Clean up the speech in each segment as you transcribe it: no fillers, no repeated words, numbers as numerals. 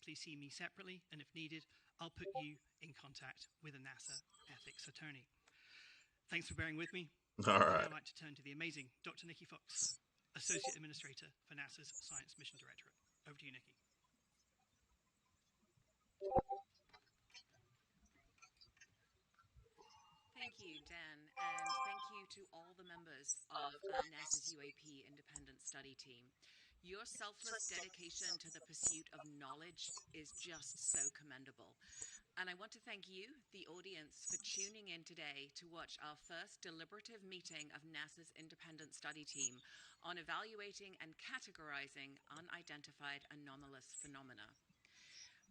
please see me separately, and if needed, I'll put you in contact with a NASA ethics attorney. Thanks for bearing with me. All right. I'd now like to turn to the amazing Dr. Nikki Fox, Associate Administrator for NASA's Science Mission Directorate. Over to you, Nikki. Thank you, Dan, and thank you to all the members of NASA's UAP Independent Study Team. Your selfless dedication to the pursuit of knowledge is just so commendable. And I want to thank you, the audience, for tuning in today to watch our first deliberative meeting of NASA's Independent Study Team on evaluating and categorizing unidentified anomalous phenomena.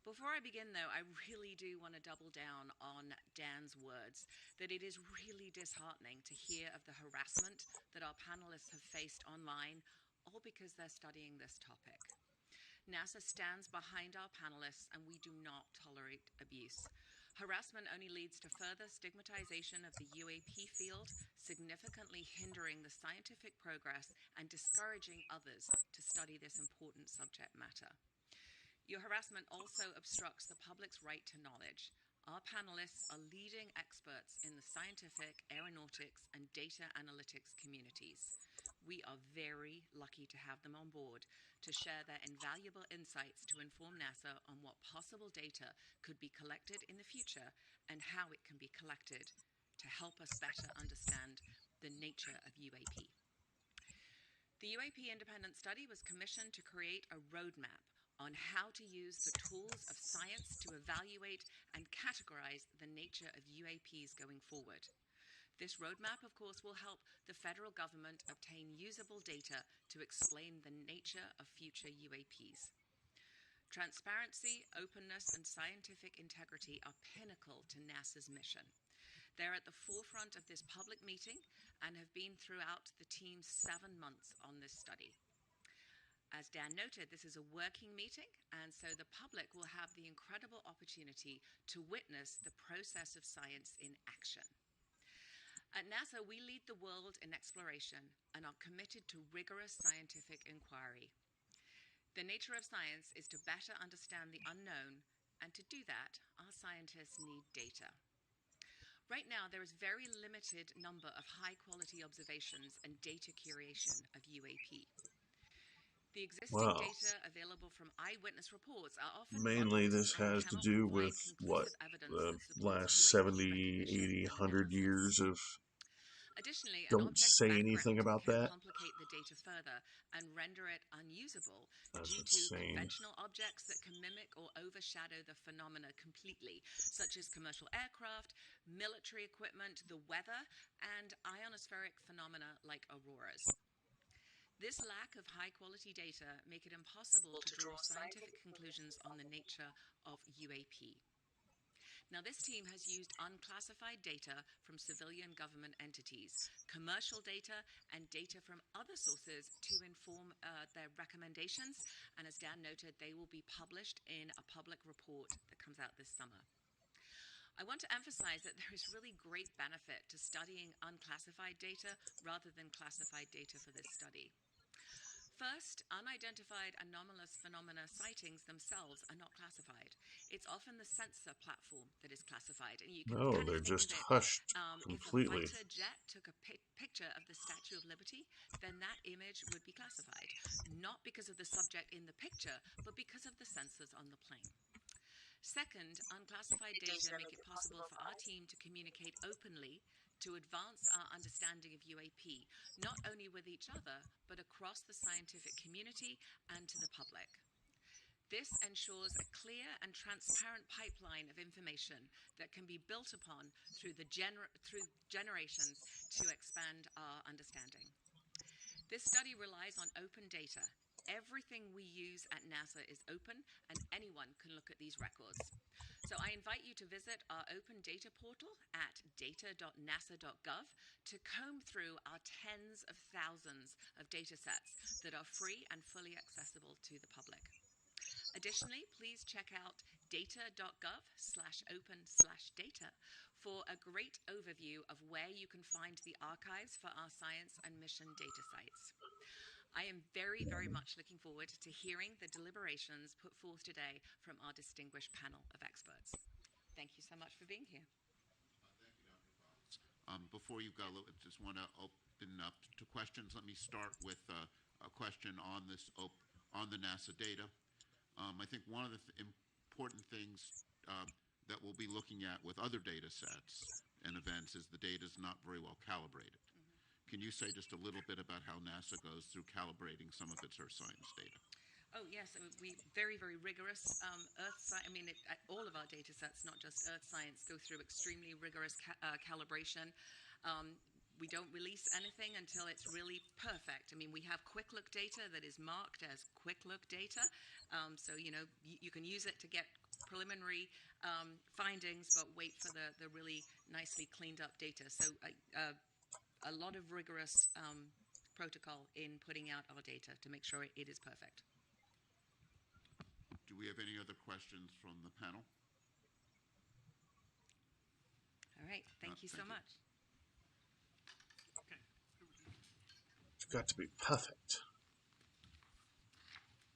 Before I begin, though, I really do want to double down on Dan's words that it is really disheartening to hear of the harassment that our panelists have faced online, all because they're studying this topic. NASA stands behind our panelists, and we do not tolerate abuse. Harassment only leads to further stigmatization of the UAP field, significantly hindering the scientific progress and discouraging others to study this important subject matter. Your harassment also obstructs the public's right to knowledge. Our panelists are leading experts in the scientific, aeronautics, and data analytics communities. We are very lucky to have them on board to share their invaluable insights to inform NASA on what possible data could be collected in the future and how it can be collected to help us better understand the nature of UAP. The UAP Independent Study was commissioned to create a roadmap on how to use the tools of science to evaluate and categorize the nature of UAPs going forward. This roadmap, of course, will help the federal government obtain usable data to explain the nature of future UAPs. Transparency, openness, and scientific integrity are pinnacle to NASA's mission. They're at the forefront of this public meeting and have been throughout the team's 7 months on this study. As Dan noted, this is a working meeting, and so the public will have the incredible opportunity to witness the process of science in action. At NASA, we lead the world in exploration and are committed to rigorous scientific inquiry. The nature of science is to better understand the unknown, and to do that, our scientists need data. Right now, there is very limited number of high-quality observations and data curation of UAP. The existing data available from eyewitness reports are often mainly this has to do with what, the last 70, 80, 100 years of Additionally, an don't object's say anything about can that. complicate the data further and render it unusable That's due insane. to conventional objects that can mimic or overshadow the phenomena completely, such as commercial aircraft, military equipment, the weather, and ionospheric phenomena like auroras. This lack of high-quality data make it impossible to draw scientific conclusions on the nature of UAP. Now, this team has used unclassified data from civilian government entities, commercial data, and data from other sources to inform their recommendations. And as Dan noted, they will be published in a public report that comes out this summer. I want to emphasize that there is really great benefit to studying unclassified data rather than classified data for this study. First, unidentified anomalous phenomena sightings themselves are not classified. It's often the sensor platform that is classified. And you can kind of they're think just of it, hushed If completely. a fighter jet took a picture of the Statue of Liberty, then that image would be classified. Not because of the subject in the picture, but because of the sensors on the plane. Second, unclassified data make it possible for our team to communicate openly to advance our understanding of UAP, not only with each other, but across the scientific community and to the public. This ensures a clear and transparent pipeline of information that can be built upon through generations to expand our understanding. This study relies on open data. Everything we use at NASA is open, and anyone can look at these records. So I invite you to visit our open data portal at data.nasa.gov to comb through our tens of thousands of data sets that are free and fully accessible to the public. Additionally, please check out data.gov/open/data for a great overview of where you can find the archives for our science and mission data sites. I am very, very much looking forward to hearing the deliberations put forth today from our distinguished panel of experts. Thank you so much for being here. Thank you, Dr. Fox. Before you go, I just want to open up to questions. Let me start with a question on on the NASA data. I think one of the important things that we'll be looking at with other data sets and events is the data is not very well calibrated. Can you say just a little bit about how NASA goes through calibrating some of its Earth science data? Oh, yes. We very, very rigorous Earth science. I mean, all of our data sets, not just Earth science, go through extremely rigorous calibration. We don't release anything until it's really perfect. I mean, we have quick look data that is marked as quick look data. So, you can use it to get preliminary findings, but wait for the really nicely cleaned up data. So a lot of rigorous protocol in putting out our data to make sure it is perfect. Do we have any other questions from the panel? All right. Thank you so much. Okay. It's got to be perfect.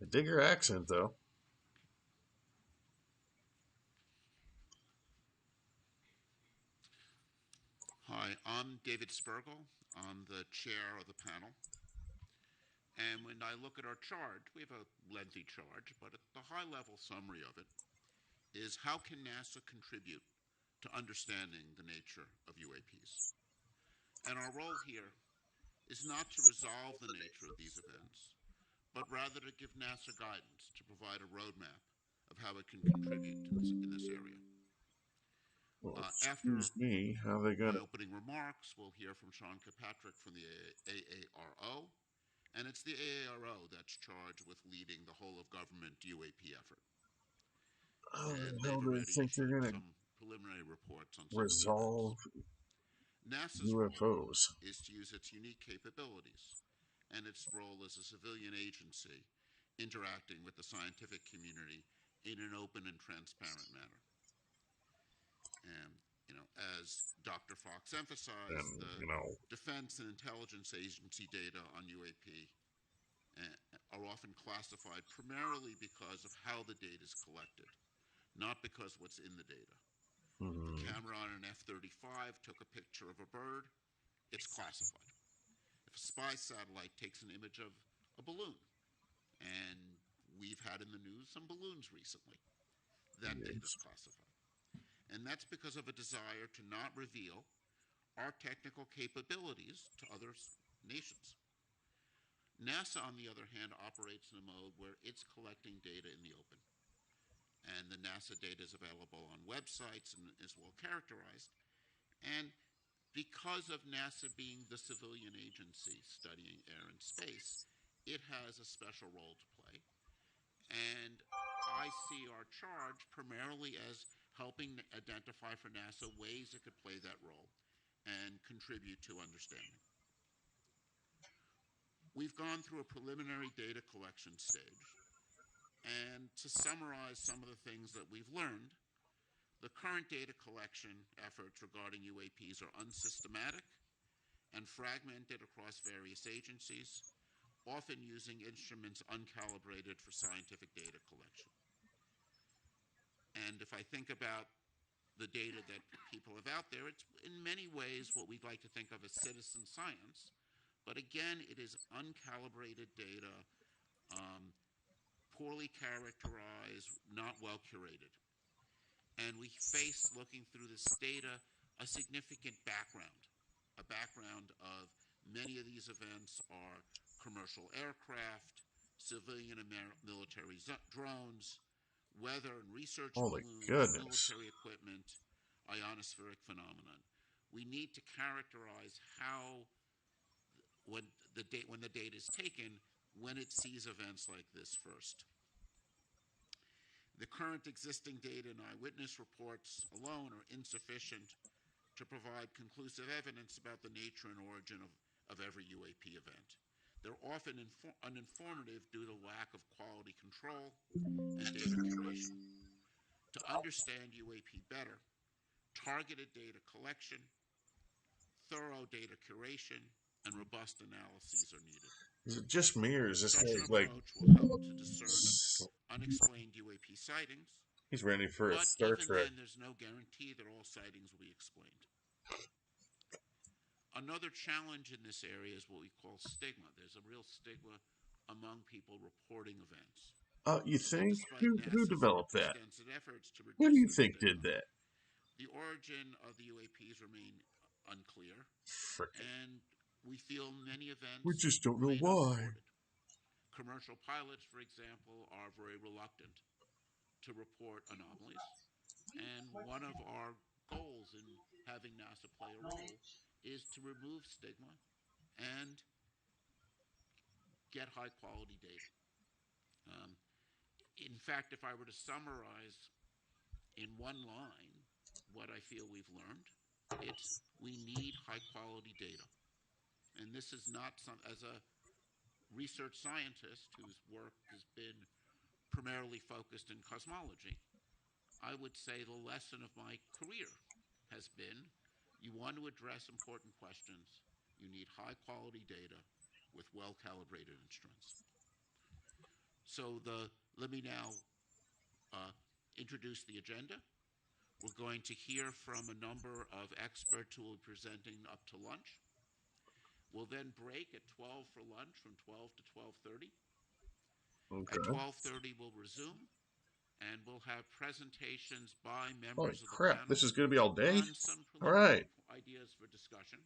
I dig your accent, though. Hi, I'm David Spergel. I'm the chair of the panel. And when I look at our charge, we have a lengthy charge, but the high-level summary of it is how can NASA contribute to understanding the nature of UAPs? And our role here is not to resolve the nature of these events, but rather to give NASA guidance to provide a roadmap of how it can contribute in this area. Well, After excuse me, how they got my it? opening remarks, we'll hear from Sean Kirkpatrick from the AARO, and it's the AARO that's charged with leading the whole of government UAP effort. How And the hell they've do they already think they're issued going to some preliminary reports on some of the resolve events. NASA's role UFOs? is to use its unique capabilities and its role as a civilian agency interacting with the scientific community in an open and transparent manner. And, as Dr. Fox emphasized, the Defense and Intelligence Agency data on UAP are often classified primarily because of how the data is collected, not because what's in the data. The camera on an F-35 took a picture of a bird, it's classified. If a spy satellite takes an image of a balloon, and we've had in the news some balloons recently, that data is classified. And that's because of a desire to not reveal our technical capabilities to other nations. NASA, on the other hand, operates in a mode where it's collecting data in the open. And the NASA data is available on websites and is well characterized. And because of NASA being the civilian agency studying air and space, it has a special role to play. And I see our charge primarily as helping identify for NASA ways it could play that role and contribute to understanding. We've gone through a preliminary data collection stage, and to summarize some of the things that we've learned, the current data collection efforts regarding UAPs are unsystematic and fragmented across various agencies, often using instruments uncalibrated for scientific data collection. And if I think about the data that people have out there, it's in many ways what we'd like to think of as citizen science. But again, it is uncalibrated data, poorly characterized, not well curated. And we face, looking through this data, a significant background, a background of many of these events are commercial aircraft, civilian and military drones, weather and research balloons, military equipment, ionospheric phenomenon. We need to characterize how, when the data is taken, when it sees events like this first. The current existing data and eyewitness reports alone are insufficient to provide conclusive evidence about the nature and origin of every UAP event. They're often uninformative due to lack of quality control and data curation. To understand UAP better, targeted data collection, thorough data curation, and robust analyses are needed. Is it just me, or is this Such guy an like approach will help to discern unexplained UAP sightings, he's ready for a but Star even Trek? then, there's no guarantee that all sightings will be explained. Another challenge in this area is what we call stigma. There's a real stigma among people reporting events. You And think despite who NASA's developed that? extensive efforts to Who do reduce you this think stigma, did that? the origin of the UAPs remain unclear, Frickin'. and we feel many We events just don't know remain why. unreported. Commercial pilots, for example, are very reluctant to report anomalies, and one of our goals in having NASA play a role is to remove stigma and get high quality data. Um, in fact, if I were to summarize in one line what I feel we've learned, it's we need high quality data. And this is not some, as a research scientist whose work has been primarily focused in cosmology, I would say the lesson of my career has been you want to address important questions, you need high quality data with well calibrated instruments. So let me now uh, introduce the agenda. We're going to hear from a number of experts who will be presenting up to lunch. We'll then break at 12 for lunch from 12 to 12:30. Okay. At 12:30 we'll resume and we'll have presentations by Holy members of the crap! panel This is going to be all day. on some All preliminary right. ideas for discussion.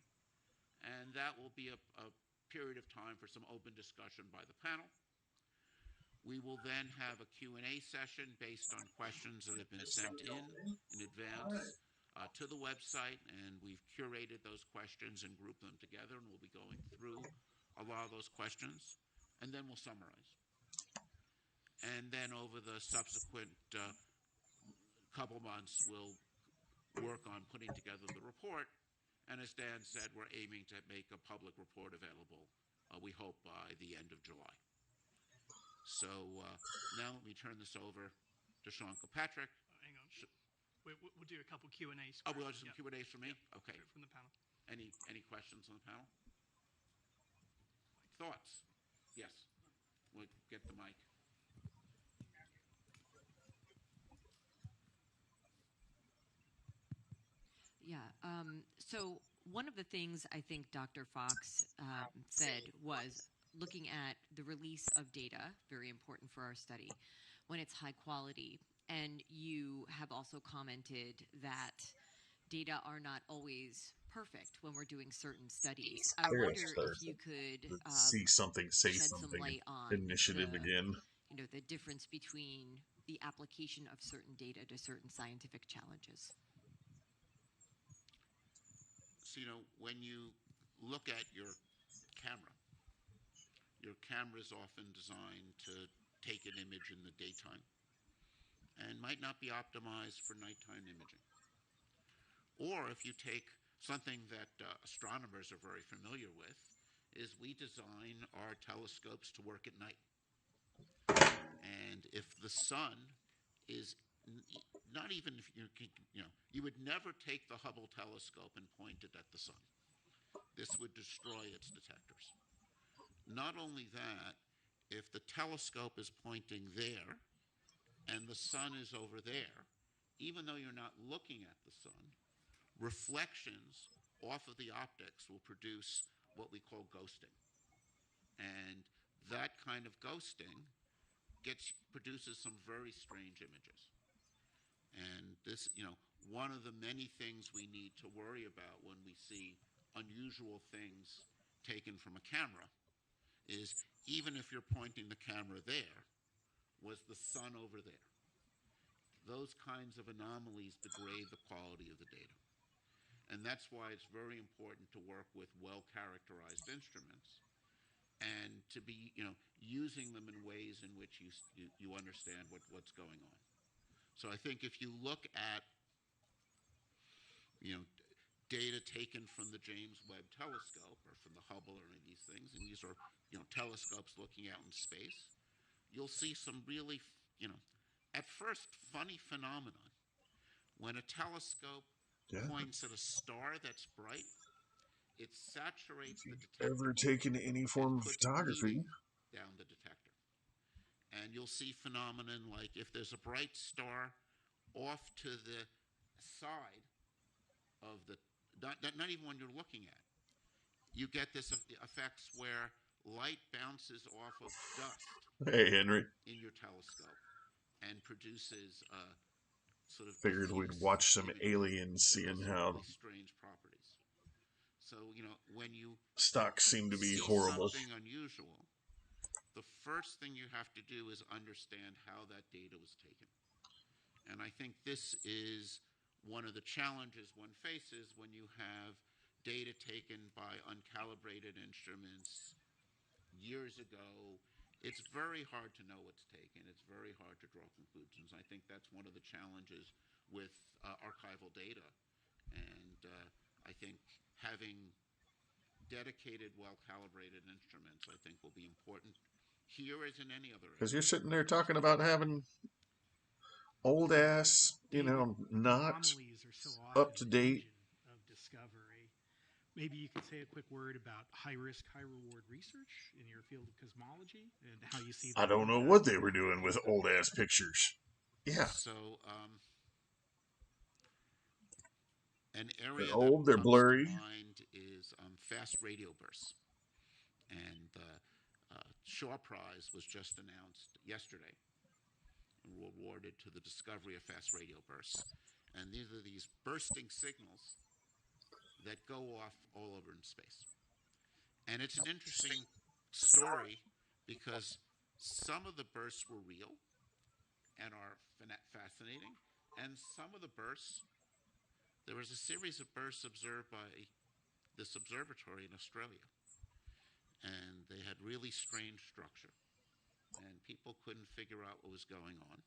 And that will be a period of time for some open discussion by the panel. We will then have a Q&A session based on questions that have been sent in advance to the website, and we've curated those questions and grouped them together, and we'll be going through a lot of those questions, and then we'll summarize. And then over the subsequent couple months, we'll work on putting together the report, and as Dan said, we're aiming to make a public report available, we hope, by the end of July. So now let me turn this over to Sean Kilpatrick. Hang on. We'll do a couple Q&As. Oh, we'll have some Q&As from me? Yep. Okay. From the panel. Any questions on the panel? Thoughts? Yes. We'll get the mic. Yeah. So one of the things I think Dr. Fox said was looking at the release of data, very important for our study, when it's high quality. And you have also commented that data are not always perfect when we're doing certain studies. I wonder if you could see something, say shed something. some light on Initiative again. The difference between the application of certain data to certain scientific challenges. So, when you look at your camera is often designed to take an image in the daytime and might not be optimized for nighttime imaging. Or if you take something that astronomers are very familiar with, is we design our telescopes to work at night. And if the sun is not even if you would never take the Hubble telescope and point it at the sun. This would destroy its detectors. Not only that, if the telescope is pointing there and the sun is over there, even though you're not looking at the sun, reflections off of the optics will produce what we call ghosting. And that kind of ghosting produces some very strange images. And this, one of the many things we need to worry about when we see unusual things taken from a camera is even if you're pointing the camera there, was the sun over there? Those kinds of anomalies degrade the quality of the data. And that's why it's very important to work with well-characterized instruments and to be, using them in ways in which you understand what's going on. So I think if you look at, data taken from the James Webb Telescope or from the Hubble or any of these things, and these are, telescopes looking out in space, you'll see some really, at first funny phenomenon. When a telescope points at a star that's bright, it saturates the Ever detector taken any and form of puts photography? heating down the detector. And you'll see phenomenon like if there's a bright star off to the side of the, not even when you're looking at, you get this effects where light bounces off of dust Hey, Henry. in your telescope and produces sort of Figured we'd diffuse watch some imagery aliens, that has seeing some how really strange properties. So, when you stocks seem to be see horrible. something unusual, the first thing you have to do is understand how that data was taken. And I think this is one of the challenges one faces when you have data taken by uncalibrated instruments years ago. It's very hard to know what's taken. It's very hard to draw conclusions. I think that's one of the challenges with archival data. And I think having dedicated, well-calibrated instruments, I think, will be important here as in any other area. Because you're sitting there talking about having old ass, David, not anomalies are so up often to the date. engine of discovery. Maybe you could say a quick word about high-risk, high-reward research in your field of cosmology and how you see I that don't know what they were doing with old ass pictures. Yeah. So, an They're area that old, they're comes to blurry. mind is fast radio bursts. And the Shaw Prize was just announced yesterday and awarded to the discovery of fast radio bursts. And these are these bursting signals that go off all over in space. And it's an interesting story because some of the bursts were real and are fascinating, and some of the bursts, there was a series of bursts observed by this observatory in Australia, and they had really strange structure, and people couldn't figure out what was going on.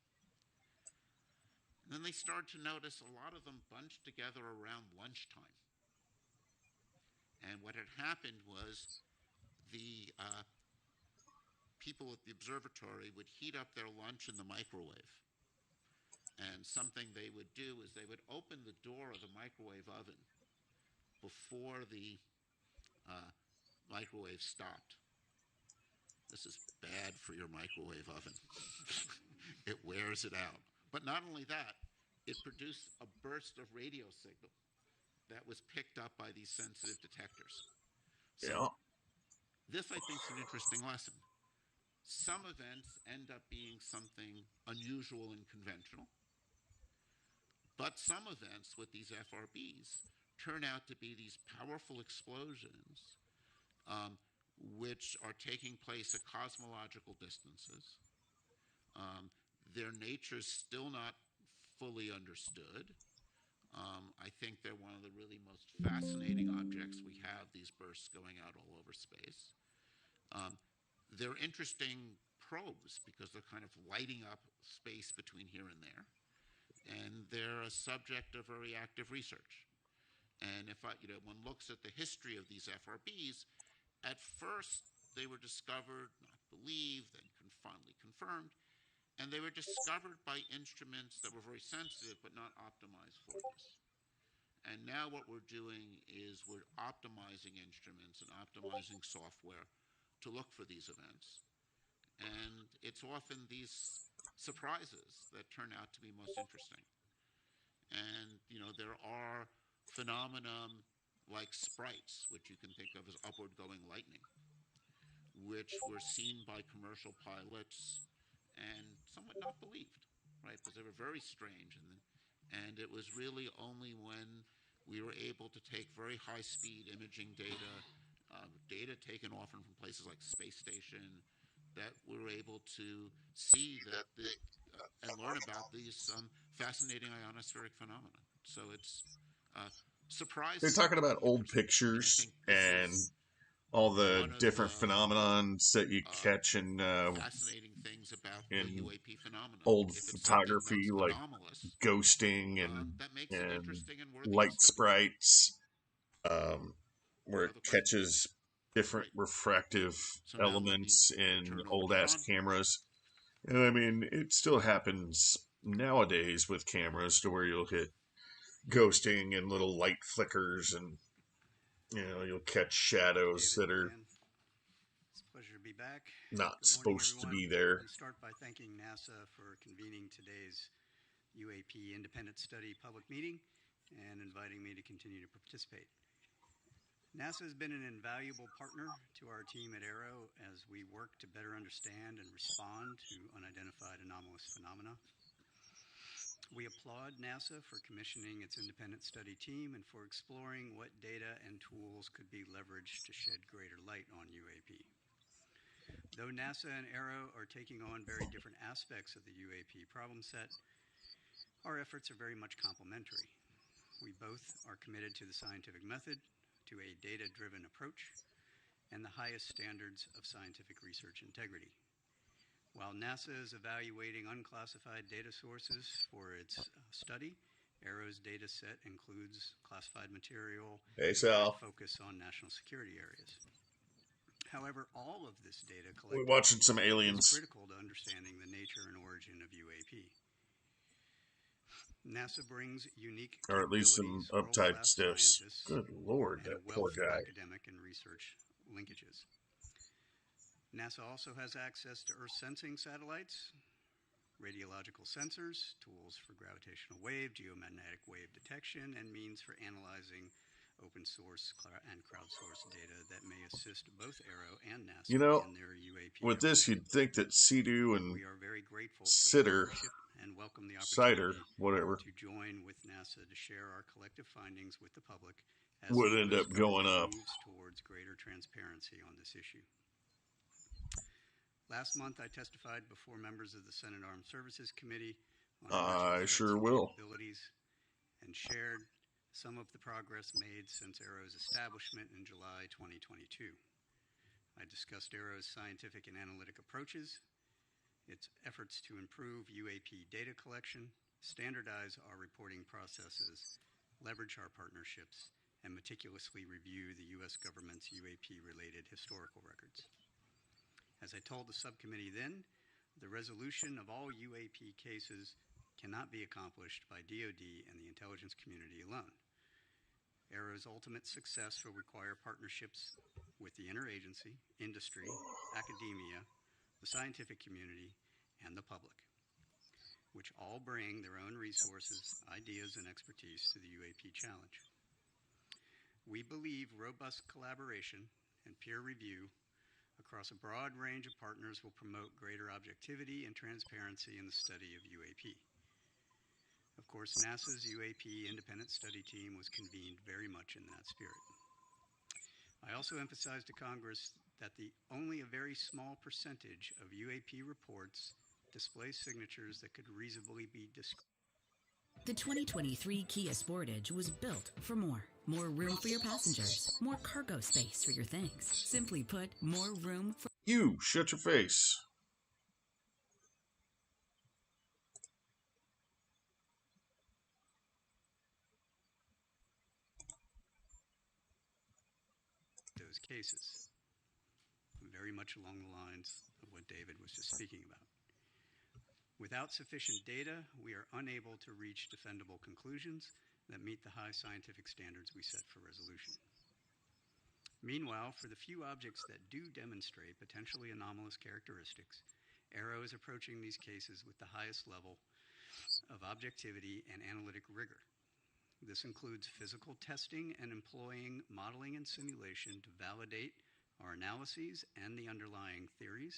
And then they started to notice a lot of them bunched together around lunchtime. And what had happened was the people at the observatory would heat up their lunch in the microwave. And something they would do is they would open the door of the microwave oven before the microwave stopped. This is bad for your microwave oven. It wears it out. But not only that, it produced a burst of radio signal that was picked up by these sensitive detectors. So Yeah. this, I think, is an interesting lesson. Some events end up being something unusual and conventional, but some events with these FRBs turn out to be these powerful explosions which are taking place at cosmological distances. Their nature is still not fully understood. I think they're one of the really most fascinating objects we have, these bursts going out all over space. They're interesting probes because they're kind of lighting up space between here and there. And they're a subject of very active research. And if one looks at the history of these FRBs, at first they were discovered, not believed, then finally confirmed, and they were discovered by instruments that were very sensitive but not optimized for this. And now what we're doing is we're optimizing instruments and optimizing software to look for these events. And it's often these surprises that turn out to be most interesting. And, there are phenomena like sprites, which you can think of as upward going lightning, which were seen by commercial pilots and somewhat not believed, right? Because they were very strange. And it was really only when we were able to take very high speed imaging data, data taken often from places like the space station, that we were able to see that and learn about these fascinating ionospheric phenomena. So it's They're surprising talking about and old interesting. And I pictures think this and is all the one of different the phenomenons that you catch fascinating things about the in UAP phenomenon. old If it's something photography, that's like anomalous, ghosting that makes it and interesting and worthy of light study. sprites, where it Other questions? catches different Great. refractive So now let me elements in turn over old to ass Sean. cameras. And I mean, it still happens nowadays with cameras to where you'll hit ghosting and little light flickers and you'll catch shadows David, that are Dan, it's a pleasure to be back. not Good morning, supposed to everyone. be there. Let me start by thanking NASA for convening today's UAP Independent Study public meeting and inviting me to continue to participate. NASA has been an invaluable partner to our team at AARO as we work to better understand and respond to unidentified anomalous phenomena. We applaud NASA for commissioning its independent study team and for exploring what data and tools could be leveraged to shed greater light on UAP. Though NASA and AARO are taking on very different aspects of the UAP problem set, our efforts are very much complementary. We both are committed to the scientific method, to a data-driven approach, and the highest standards of scientific research integrity. While NASA is evaluating unclassified data sources for its study, AARO's data set includes classified material Hey, Sal. that focus on national security areas. However, all of this data We're collected watching some is aliens. critical to understanding the nature and origin of UAP. NASA brings unique Or at least some capabilities, uptight world-class stiffs. scientists, Good Lord, and a that poor wealth of guy. academic and research linkages. NASA also has access to Earth sensing satellites, radiological sensors, tools for gravitational wave, geomagnetic wave detection, and means for analyzing open source and crowdsourced data that may assist both AARO and NASA in their UAP with efforts. this, you'd think that Sea-Doo and We are very grateful for the Sitter, partnership and welcome the Cider, opportunity whatever, to join with NASA to share our collective findings with the public as would the end US up going government up. moves towards greater transparency on this issue. Last month, I testified before members of the Senate Armed Services Committee on emerging threats sure and will. capabilities and shared some of the progress made since AARO's establishment in July 2022. I discussed AARO's scientific and analytic approaches, its efforts to improve UAP data collection, standardize our reporting processes, leverage our partnerships, and meticulously review the U.S. government's UAP-related historical records. As I told the subcommittee then, the resolution of all UAP cases cannot be accomplished by DoD and the intelligence community alone. AARO's ultimate success will require partnerships with the interagency, industry, academia, the scientific community, and the public, which all bring their own resources, ideas, and expertise to the UAP challenge. We believe robust collaboration and peer review across a broad range of partners will promote greater objectivity and transparency in the study of UAP. Of course, NASA's UAP independent study team was convened very much in that spirit. I also emphasized to Congress that only a very small percentage of UAP reports display signatures that could reasonably be described. The 2023 Kia Sportage was built for more. More room for your passengers. More cargo space for your things. Simply put, more room for... You, shut your face. Those cases, very much along the lines of what David was just speaking about. Without sufficient data, we are unable to reach defendable conclusions that meet the high scientific standards we set for resolution. Meanwhile, for the few objects that do demonstrate potentially anomalous characteristics, AARO is approaching these cases with the highest level of objectivity and analytic rigor. This includes physical testing and employing modeling and simulation to validate our analyses and the underlying theories,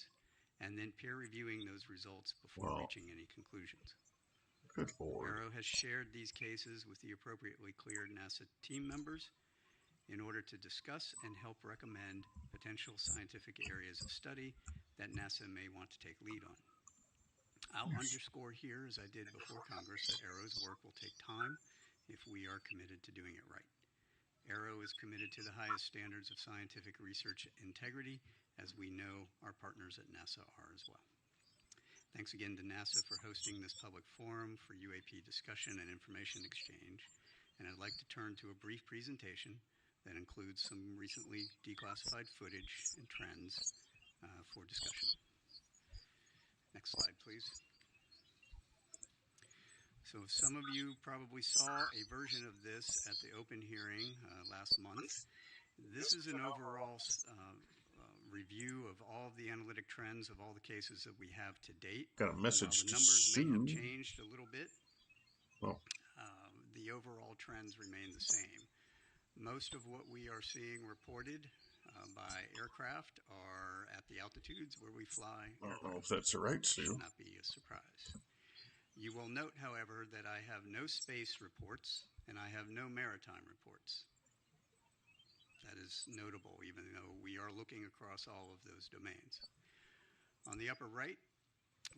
and then peer reviewing those results before reaching any conclusions. Good Lord. AARO has shared these cases with the appropriately cleared NASA team members in order to discuss and help recommend potential scientific areas of study that NASA may want to take lead on. I'll underscore here, as I did before Congress, that AARO's work will take time if we are committed to doing it right. AARO is committed to the highest standards of scientific research integrity, as we know our partners at NASA are as well. Thanks again to NASA for hosting this public forum for UAP discussion and information exchange. And I'd like to turn to a brief presentation that includes some recently declassified footage and trends for discussion. Next slide, please. So some of you probably saw a version of this at the open hearing last month. This is an overall review of all of the analytic trends of all the cases that we have to date. Got a message While the to numbers Sue. may have changed a little bit, Oh. the overall trends remain the same. Most of what we are seeing reported by aircraft are at the altitudes where we fly. I don't know if that's right, That Sue. should not be a surprise. You will note, however, that I have no space reports and I have no maritime reports. That is notable, even though we are looking across all of those domains. On the upper right,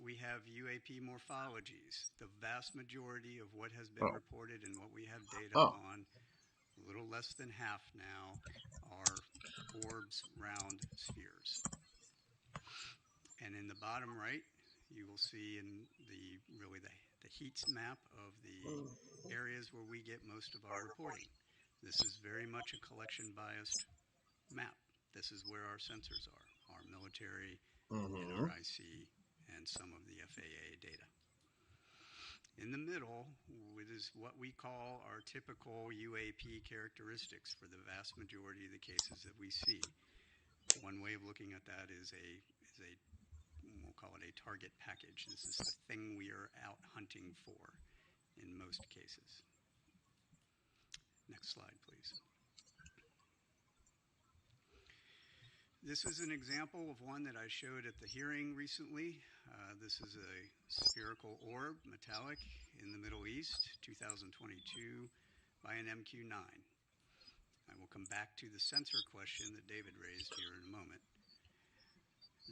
we have UAP morphologies. The vast majority of what has been reported and what we have data on, a little less than half now, are orbs, round spheres. And in the bottom right, you will see in the heat map of the areas where we get most of our reporting. This is very much a collection biased map. This is where our sensors are, our military, NRIC, and some of the FAA data. In the middle, it is what we call our typical UAP characteristics for the vast majority of the cases that we see. One way of looking at that is we'll call it a target package. This is the thing we are out hunting for in most cases. Next slide, please. This is an example of one that I showed at the hearing recently. This is a spherical orb, metallic, in the Middle East, 2022, by an MQ-9. I will come back to the sensor question that David raised here in a moment.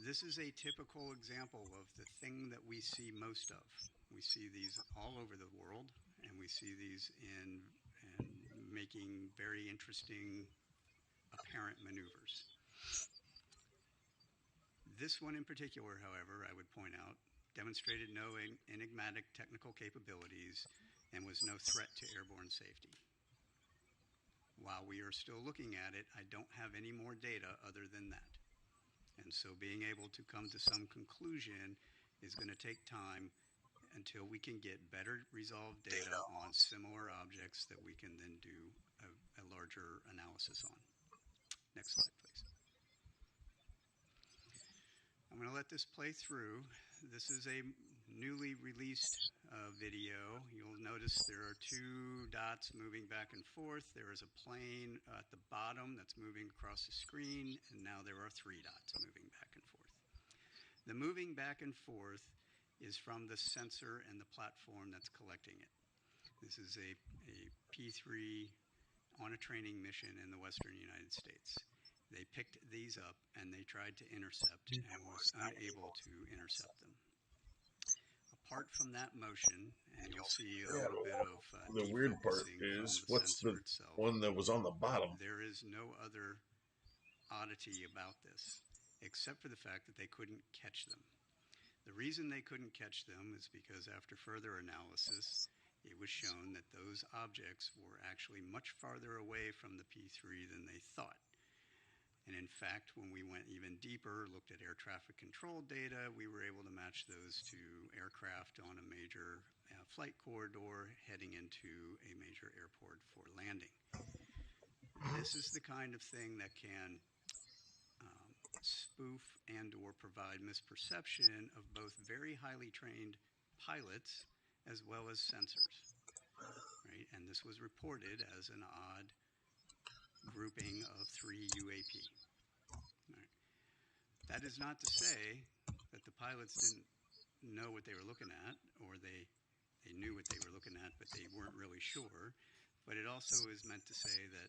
This is a typical example of the thing that we see most of. We see these all over the world, and we see these in making very interesting apparent maneuvers. This one in particular, however, I would point out, demonstrated no enigmatic technical capabilities and was no threat to airborne safety. While we are still looking at it, I don't have any more data other than that. And so being able to come to some conclusion is going to take time until we can get better resolved data on similar objects that we can then do a larger analysis on. Next slide, please. I'm going to let this play through. This is a newly released video. You'll notice there are two dots moving back and forth. There is a plane at the bottom that's moving across the screen, and now there are three dots moving back and forth. The moving back and forth is from the sensor and the platform that's collecting it. This is a P-3 on a training mission in the western United States. They picked these up and they tried to intercept and was unable to intercept them. Apart from that motion, and you'll see a little bit of the weird part is, what's the itself, one that was on the bottom? There is no other oddity about this, except for the fact that they couldn't catch them. The reason they couldn't catch them is because after further analysis, it was shown that those objects were actually much farther away from the P-3 than they thought. And in fact, when we went even deeper, looked at air traffic control data, we were able to match those to aircraft on a major flight corridor heading into a major airport for landing. This is the kind of thing that can spoof and or provide misperception of both very highly trained pilots as well as sensors, right? And this was reported as an odd grouping of 3 UAP. Right. That is not to say that the pilots didn't know what they were looking at, or they knew what they were looking at, but they weren't really sure. But it also is meant to say that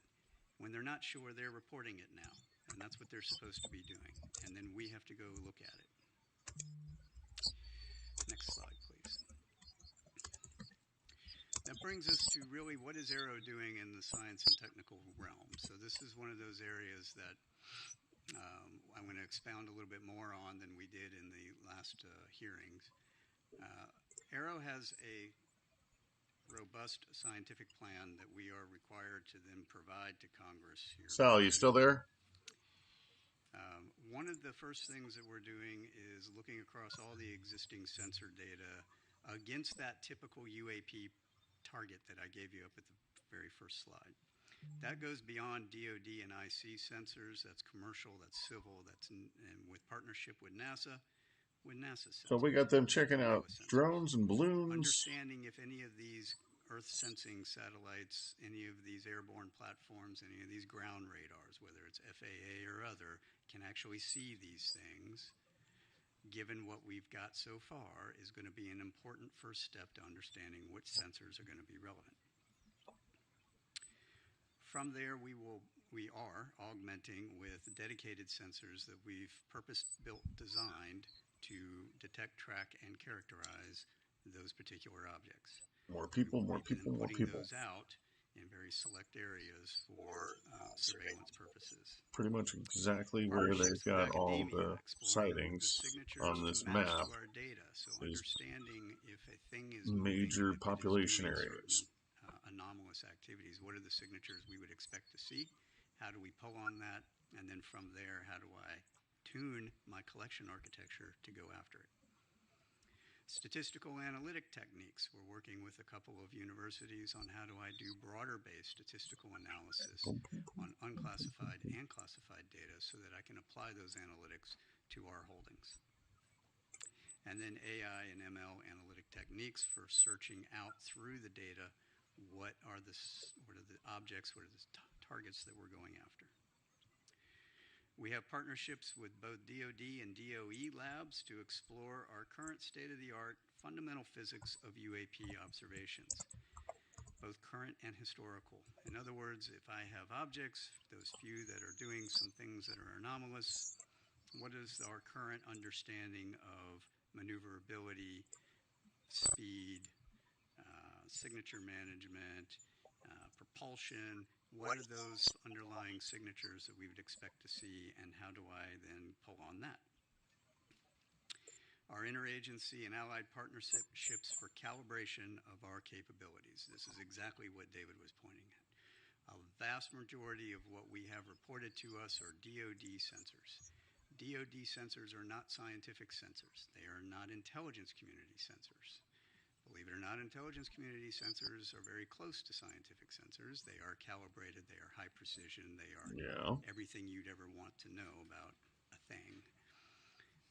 when they're not sure, they're reporting it now. And that's what they're supposed to be doing. And then we have to go look at it. Next slide, please. That brings us to really what is Aero doing in the science and technical realm. So this is one of those areas that I'm going to expound a little bit more on than we did in the last hearings. Aero has a robust scientific plan that we are required to then provide to Congress here. Sal, you still there? One of the first things that we're doing is looking across all the existing sensor data against that typical UAP target that I gave you up at the very first slide. That goes beyond DoD and IC sensors. That's commercial, that's civil, and with partnership with NASA sensors. So we got them checking out drones and balloons. Understanding if any of these Earth sensing satellites, any of these airborne platforms, any of these ground radars, whether it's FAA or other, can actually see these things, given what we've got so far, is going to be an important first step to understanding which sensors are going to be relevant. From there, we are augmenting with dedicated sensors that we've purpose-built, designed to detect, track, and characterize those particular objects. More people. Putting those out in very select areas for surveillance purposes. Pretty much exactly where they've got all the sightings on this map. To our data, so understanding if a thing is major population areas. Anomalous activities. What are the signatures we would expect to see? How do we pull on that? And then from there, how do I tune my collection architecture to go after it? Statistical analytic techniques. We're working with a couple of universities on how do I do broader-based statistical analysis on unclassified and classified data so that I can apply those analytics to our holdings. And then AI and ML analytic techniques for searching out through the data what are the objects, what are the targets that we're going after. We have partnerships with both DoD and DOE labs to explore our current state-of-the-art fundamental physics of UAP observations, both current and historical. In other words, if I have objects, those few that are doing some things that are anomalous, what is our current understanding of maneuverability, speed, signature management, propulsion? What are those underlying signatures that we would expect to see, and how do I then pull on that? Our interagency and allied partnerships for calibration of our capabilities. This is exactly what David was pointing at. A vast majority of what we have reported to us are DoD sensors. DoD sensors are not scientific sensors. They are not intelligence community sensors. Believe it or not, intelligence community sensors are very close to scientific sensors. They are calibrated, they are high precision, they are everything you'd ever want to know about a thing.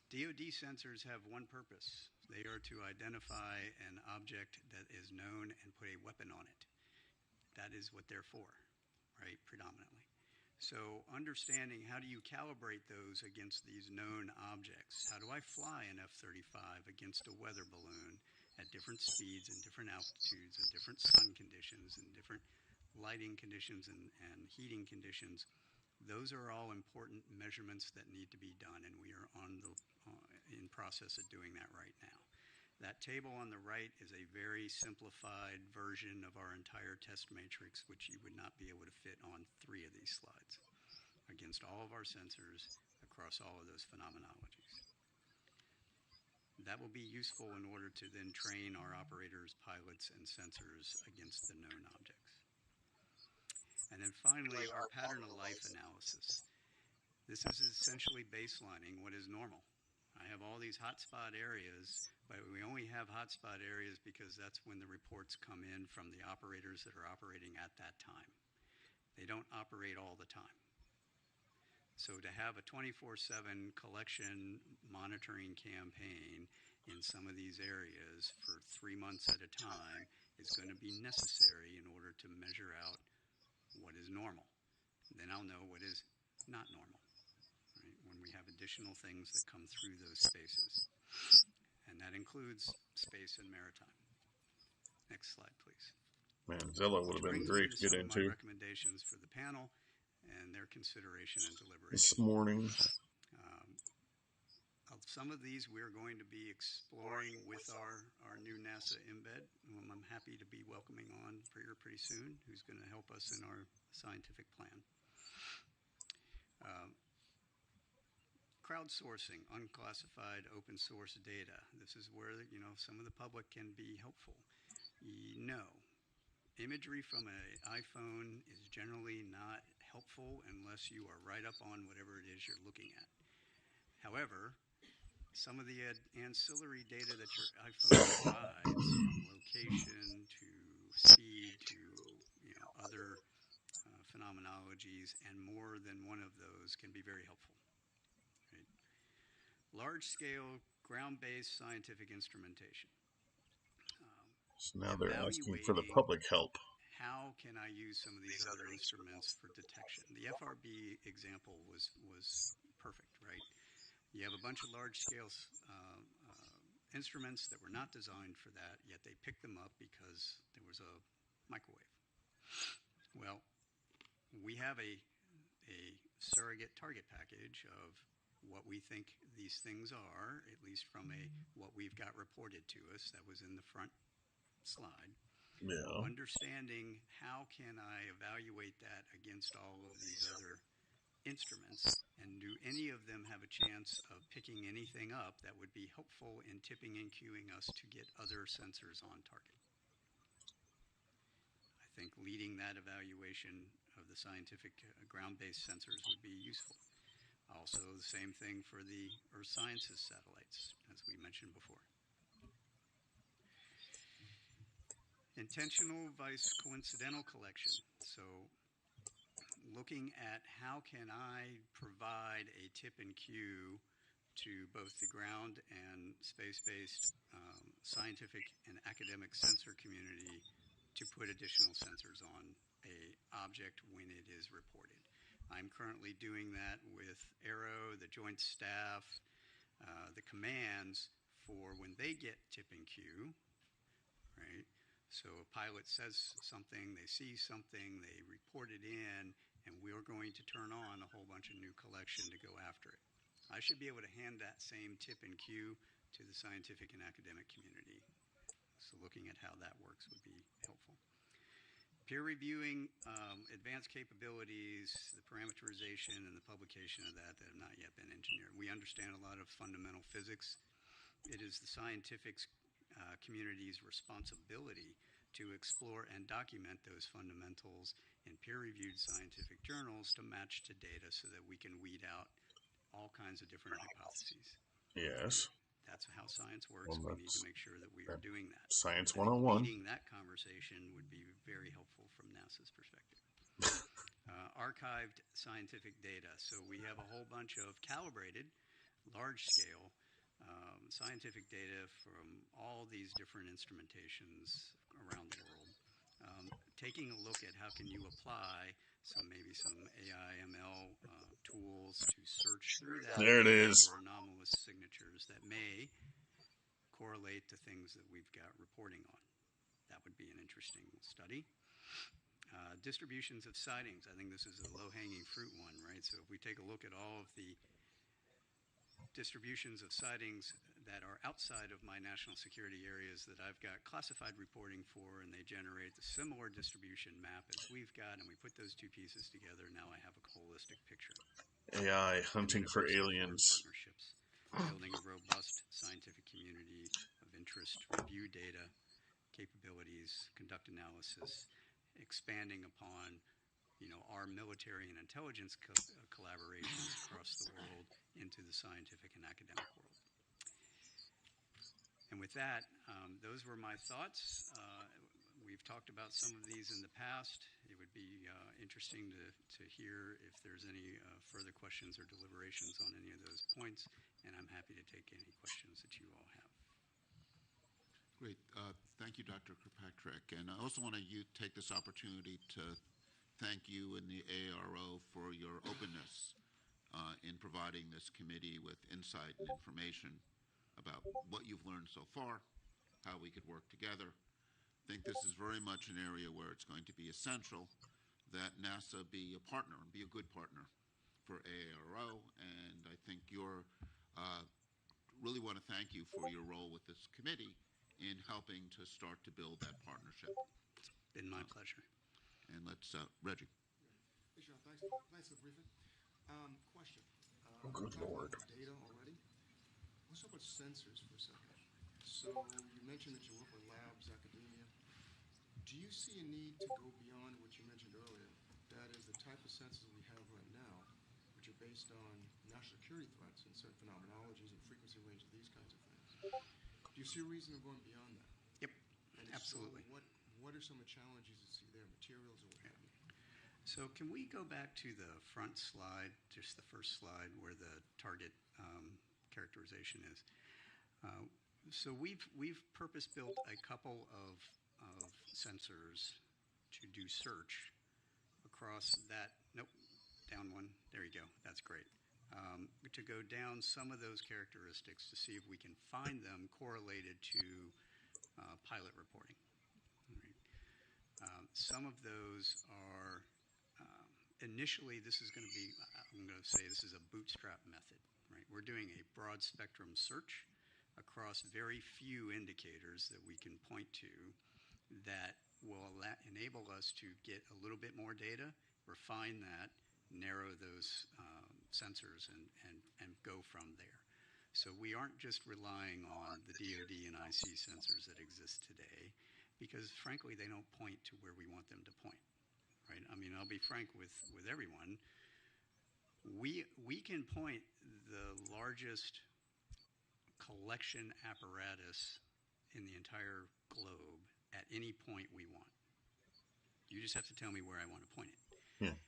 DoD sensors have one purpose. They are to identify an object that is known and put a weapon on it. That is what they're for, right, predominantly. So understanding how do you calibrate those against these known objects? How do I fly an F-35 against a weather balloon at different speeds and different altitudes and different sun conditions and different lighting conditions and heating conditions? Those are all important measurements that need to be done, and we are in process of doing that right now. That table on the right is a very simplified version of our entire test matrix, which you would not be able to fit on 3 of these slides against all of our sensors across all of those phenomenologies. That will be useful in order to then train our operators, pilots, and sensors against the known objects. And then finally, our pattern of life analysis. This is essentially baselining what is normal. I have all these hotspot areas, but we only have hotspot areas because that's when the reports come in from the operators that are operating at that time. They don't operate all the time. So to have a 24/7 collection monitoring campaign in some of these areas for 3 months at a time is going to be necessary in order to measure out what is normal. Then I'll know what is not normal, right, when we have additional things that come through those spaces. And that includes space and maritime. Next slide, please. Man, Zilla would have been great to get into. Recommendations for the panel and their consideration and deliberation. This morning. Some of these we're going to be exploring with our new NASA embed, whom I'm happy to be welcoming on pretty soon, who's going to help us in our scientific plan. Crowdsourcing unclassified open source data. This is where some of the public can be helpful. Imagery from an iPhone is generally not helpful unless you are right up on whatever it is you're looking at. However, some of the ancillary data that your iPhone provides, from location to speed to other capabilities, and more than one of those can be very helpful. Right? Large-scale, ground-based scientific instrumentation. So now they're asking for the public help. How can I use some of these other instruments for detection? The FRB example was perfect, right? You have a bunch of large-scale instruments that were not designed for that, yet they picked them up because there was a microwave. Well, we have a surrogate target package of what we think these things are, at least from what we've got reported to us that was in the front slide. Yeah. Understanding how can I evaluate that against all of these other instruments, and do any of them have a chance of picking anything up that would be helpful in tipping and cueing us to get other sensors on target. I think leading that evaluation of the scientific ground-based sensors would be useful. Also, the same thing for the Earth Sciences satellites, as we mentioned before. Intentional vice coincidental collection. So looking at how can I provide a tip and cue to both the ground and space-based scientific and academic sensor community to put additional sensors on a object when it is reported. I'm currently doing that with Aero, the Joint Staff, the commands for when they get tip and cue, right? So a pilot says something, they see something, they report it in, and we're going to turn on a whole bunch of new collection to go after it. I should be able to hand that same tip and cue to the scientific and academic community. So looking at how that works would be helpful. Peer reviewing advanced capabilities, the parameterization and the publication of that have not yet been engineered. We understand a lot of fundamental physics. It is the scientific community's responsibility to explore and document those fundamentals in peer-reviewed scientific journals to match to data so that we can weed out all kinds of different hypotheses. Yes. That's how science works. We need to make sure that we are doing that. Science 101. Leading that conversation would be very helpful from NASA's perspective. Archived scientific data. So we have a whole bunch of calibrated, large-scale scientific data from all these different instrumentations around the world. Taking a look at how can you apply maybe some AI, ML tools to search through that. There it is. For anomalous signatures that may correlate to things that we've got reporting on. That would be an interesting study. Distributions of sightings. I think this is a low-hanging fruit one, right? So if we take a look at all of the distributions of sightings that are outside of my national security areas that I've got classified reporting for, and they generate the similar distribution map as we've got, and we put those two pieces together, now I have a holistic picture. AI hunting for aliens. Partnerships, building a robust scientific community of interest, review data, capabilities, conduct analysis, expanding upon our military and intelligence collaborations across the world into the scientific and academic world. And with that, those were my thoughts. We've talked about some of these in the past. It would be interesting to hear if there's any further questions or deliberations on any of those points, and I'm happy to take any questions that you all have. Great. Thank you, Dr. Kirkpatrick. And I also want to take this opportunity to thank you and the ARO for your openness in providing this committee with insight and information about what you've learned so far, how we could work together. I think this is very much an area where it's going to be essential that NASA be a partner, and be a good partner for ARO. And I think really want to thank you for your role with this committee in helping to start to build that partnership. It's been my pleasure. And let's, Reggie. Hey, Sean, thanks for the briefing. Question. Oh, good Lord. Data already. Let's talk about sensors for a second. So you mentioned that you work with labs, academia. Do you see a need to go beyond what you mentioned earlier? That is the type of sensors we have right now, which are based on national security threats and certain phenomenologies and frequency range of these kinds of things. Do you see a reason of going beyond that? Yep, absolutely. So what are some of the challenges you see there, materials or what have you? So can we go back to the front slide, just the first slide where the target characterization is? So we've purpose-built a couple of sensors to do search across that. Nope, down one. There you go. That's great. To go down some of those characteristics to see if we can find them correlated to pilot reporting. Right. Some of those are initially, this is going to be, I'm going to say this is a bootstrap method. Right. We're doing a broad spectrum search across very few indicators that we can point to that will enable us to get a little bit more data, refine that, narrow those sensors, and go from there. So we aren't just relying on the DoD and IC sensors that exist today, because frankly they don't point to where we want them to point. Right? I mean, I'll be frank with everyone. We can point the largest collection apparatus in the entire globe at any point we want. You just have to tell me where I want to point it. Yeah.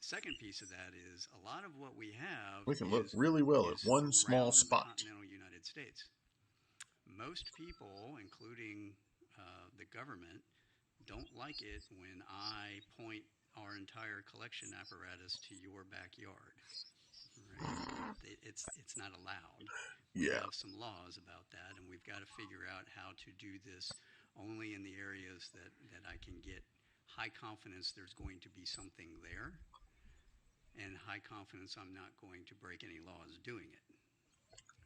Second piece of that is a lot of what we have We can look really well at one small spot. The continental United States. Most people, including the government, don't like it when I point our entire collection apparatus to your backyard. Right? It's not allowed. We have some laws about that, and we've got to figure out how to do this only in the areas that I can get high confidence there's going to be something there, and high confidence I'm not going to break any laws doing it.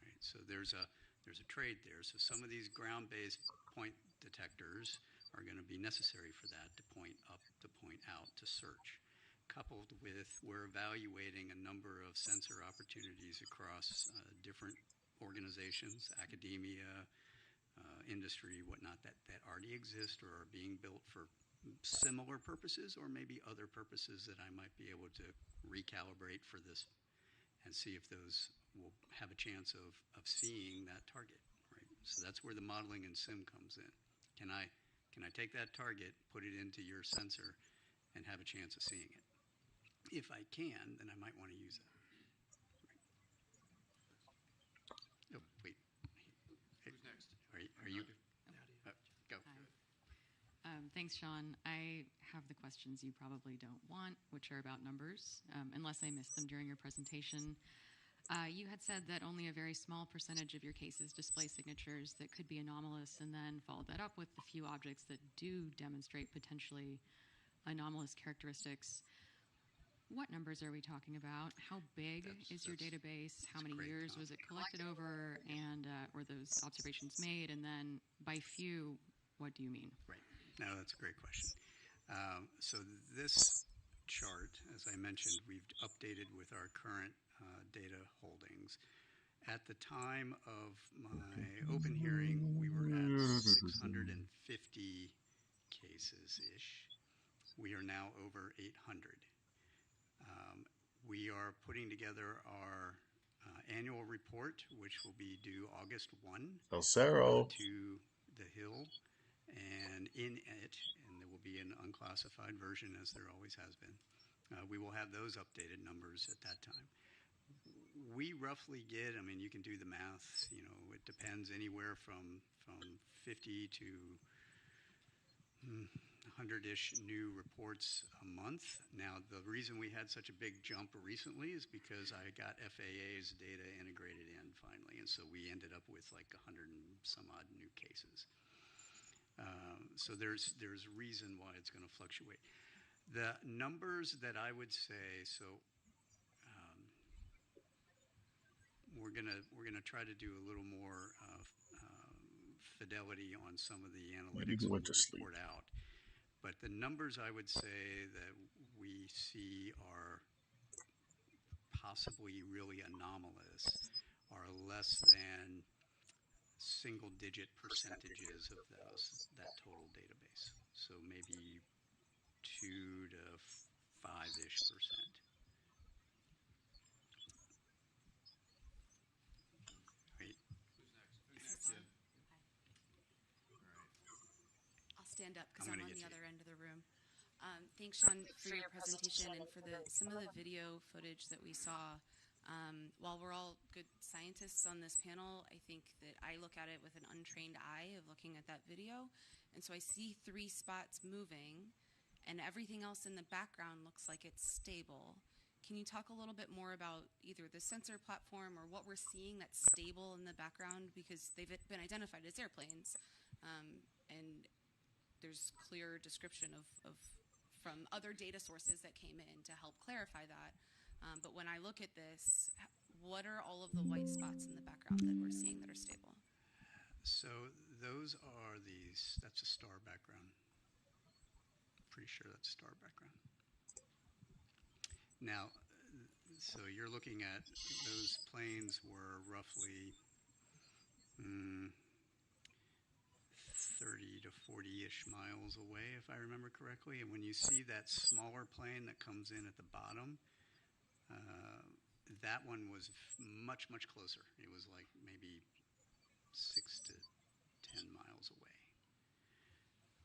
Right? So there's a trade there. So some of these ground-based point detectors are going to be necessary for that, to point up, to point out, to search. Coupled with, we're evaluating a number of sensor opportunities across different organizations, academia, industry, whatnot, that already exist or are being built for similar purposes, or maybe other purposes that I might be able to recalibrate for this and see if those will have a chance of seeing that target. Right? So that's where the modeling and sim comes in. Can I take that target, put it into your sensor, and have a chance of seeing it? If I can, then I might want to use that. Right. Oh, wait. Who's next? Are you? Go. Thanks, Sean. I have the questions you probably don't want, which are about numbers, unless I missed them during your presentation. You had said that only a very small percentage of your cases display signatures that could be anomalous, and then followed that up with a few objects that do demonstrate potentially anomalous characteristics. What numbers are we talking about? How big is your database? How many years was it collected over? And were those observations made? And then by few, what do you mean? Right. No, that's a great question. So this chart, as I mentioned, we've updated with our current data holdings. At the time of my open hearing, we were at 650 cases-ish. We are now over 800. We are putting together our annual report, which will be due August 1 to the Hill. And in it, and there will be an unclassified version, as there always has been, we will have those updated numbers at that time. We roughly get, I mean, you can do the math, you know, it depends anywhere from 50 to 100-ish new reports a month. Now, the reason we had such a big jump recently is because I got FAA's data integrated in finally, and so we ended up with like 100 and some odd new cases. So there's reason why it's going to fluctuate. The numbers that I would say, so we're gonna try to do a little more fidelity on some of the analytics that we report out. But the numbers I would say that we see are possibly really anomalous are less than single-digit percentages of that total database. So maybe 2 to 5-ish percent. Right. Who's next? Yeah. All right. I'll stand up because I'm on the other end of the room. Thanks, Sean, for your presentation and for some of the video footage that we saw. While we're all good scientists on this panel, I think that I look at it with an untrained eye of looking at that video. And so I see 3 spots moving, and everything else in the background looks like it's stable. Can you talk a little bit more about either the sensor platform or what we're seeing that's stable in the background? Because they've been identified as airplanes, and there's clear description of from other data sources that came in to help clarify that. But when I look at this, what are all of the white spots in the background that we're seeing that are stable? So that's a star background. Pretty sure that's a star background. Now, so you're looking at those planes were roughly 30 to 40-ish miles away, if I remember correctly. And when you see that smaller plane that comes in at the bottom, that one was much, much closer. It was like maybe 6 to 10 miles away,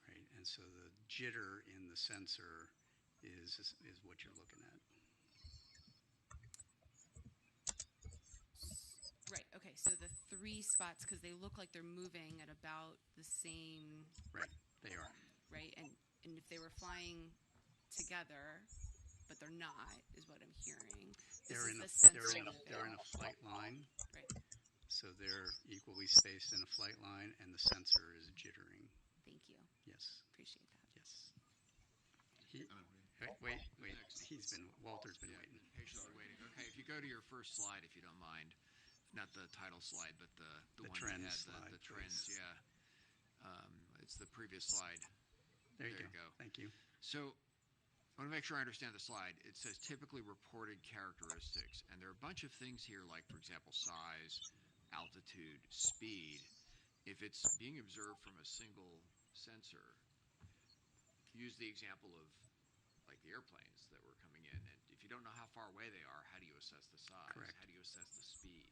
right? And so the jitter in the sensor is what you're looking at. Right, okay, so the 3 spots, because they look like they're moving at about the same... Right, they are. Right, and if they were flying together, but they're not, is what I'm hearing. They're in a flight line. Right. So they're equally spaced in a flight line, and the sensor is jittering. Thank you. Yes. Appreciate that. Yes. Wait. Walter's been waiting. Patiently waiting. Okay, if you go to your first slide, if you don't mind, not the title slide, but the one trends that had slide, the trends. please. Yeah, it's the previous slide. There you go. Thank you. So I want to make sure I understand the slide. It says typically reported characteristics, and there are a bunch of things here, like, for example, size, altitude, speed. If it's being observed from a single sensor, use the example of like the airplanes that were coming in, and if you don't know how far away they are, how do you assess the size? Correct. How do you assess the speed?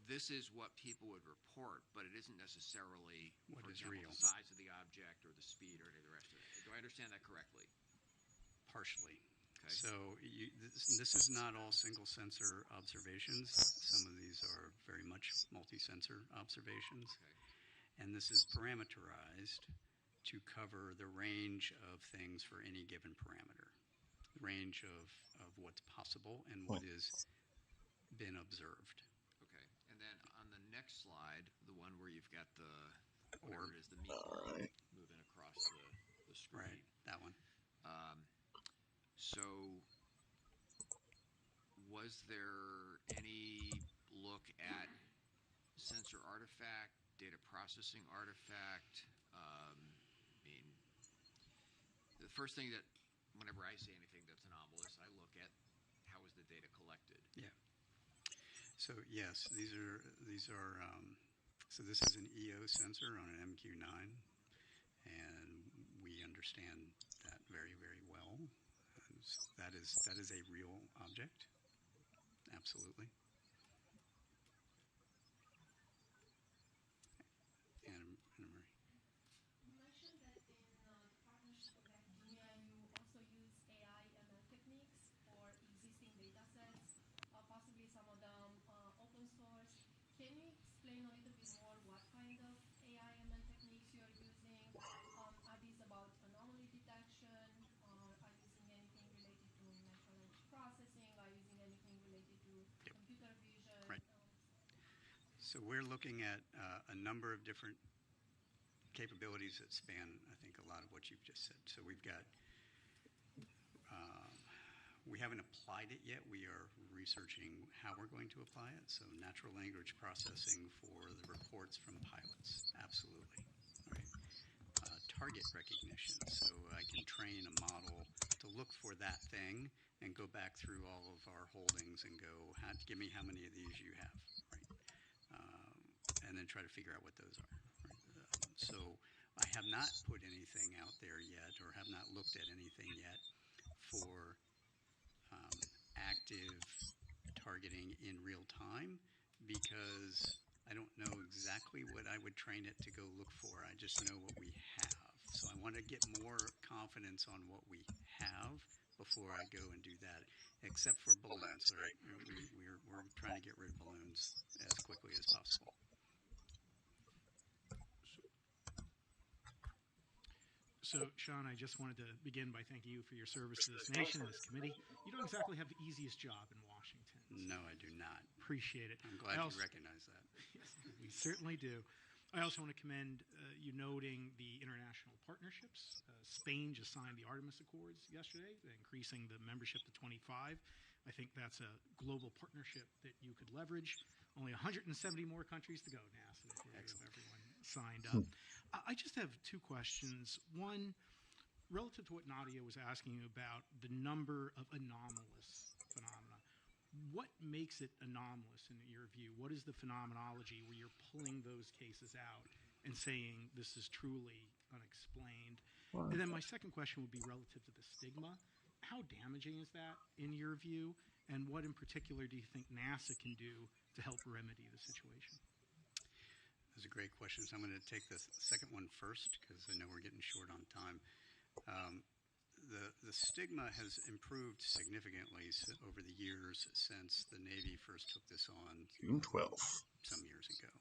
This is what people would report, but it isn't necessarily, What for is example, real. the size of the object or the speed or any of the rest of it. Do I understand that correctly? Partially. Okay. So this is not all single sensor observations. Some of these are very much multi-sensor observations. Okay. And this is parameterized to cover the range of things for any given parameter, the range of what's possible and what has been observed. Okay. And then on the next slide, the one where you've got the, whatever it is, the meat moving across the screen. Right, that one. So was there any look at sensor artifact, data processing artifact? I mean, the first thing that, whenever I see anything that's anomalous, I look at how was the data collected. Yeah. So yes, these are so this is an EO sensor on an MQ-9, and we understand that very, very well. That is a real object, absolutely. Anna Marie. You mentioned that in the partnership with academia, you also use AI ML techniques for existing data sets, possibly some of them open source. Can you explain a little bit more what kind of AI ML techniques you're using? Are these about anomaly detection? Are using anything related to natural language processing? Are using anything related to computer vision? Right. So we're looking at a number of different capabilities that span, I think, a lot of what you've just said. So we've got, we haven't applied it yet. We are researching how we're going to apply it. So natural language processing for the reports from pilots, absolutely. Right. Target recognition, so I can train a model to look for that thing and go back through all of our holdings and go, give me how many of these you have, right? And then try to figure out what those are. Right? So I have not put anything out there yet, or have not looked at anything yet for active targeting in real time, because I don't know exactly what I would train it to go look for. I just know what we have. So I want want to get more confidence on what we have before I go and do that, except for balloons, right? We're trying to get rid of balloons as quickly as possible. So, Sean, I just wanted to begin by thanking you for your service to this nation and this committee. You don't exactly have the easiest job in Washington. No, I do not. Appreciate it. I'm glad you recognize that. Yes, we certainly do. I also want to commend you noting the international partnerships. Spain just signed the Artemis Accords yesterday, increasing the membership to 25. I think that's a global partnership that you could leverage. Only 170 more countries to go, NASA, before we have everyone signed up. I just have two questions. One, relative to what Nadia was asking you about the number of anomalous phenomena. What makes it anomalous in your view? What is the phenomenology where you're pulling those cases out and saying this is truly unexplained? Wow. And then my second question would be relative to the stigma. How damaging is that in your view? And what in particular do you think NASA can do to help remedy the situation? Those are great questions. I'm going to take the second one first because I know we're getting short on time. The stigma has improved significantly over the years since the Navy first took this on June 12th, some years ago.